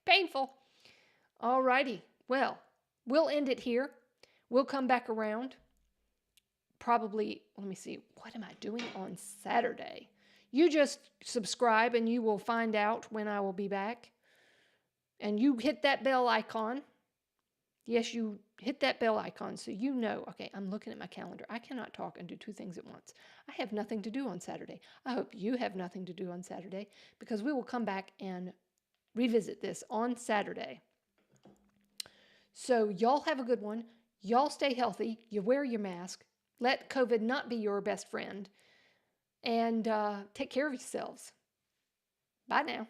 Painful. All righty. Well, we'll end it here. We'll come back around. Probably, let me see, what am I doing on Saturday? You just subscribe and you will find out when I will be back. And you hit that bell icon. Yes, you hit that bell icon so you know. Okay, I'm looking at my calendar. I cannot talk and do two things at once. I have nothing to do on Saturday. I hope you have nothing to do on Saturday because we will come back and revisit this on Saturday. So y'all have a good one. Y'all stay healthy. You wear your mask. Let COVID not be your best friend. And take care of yourselves. Bye now.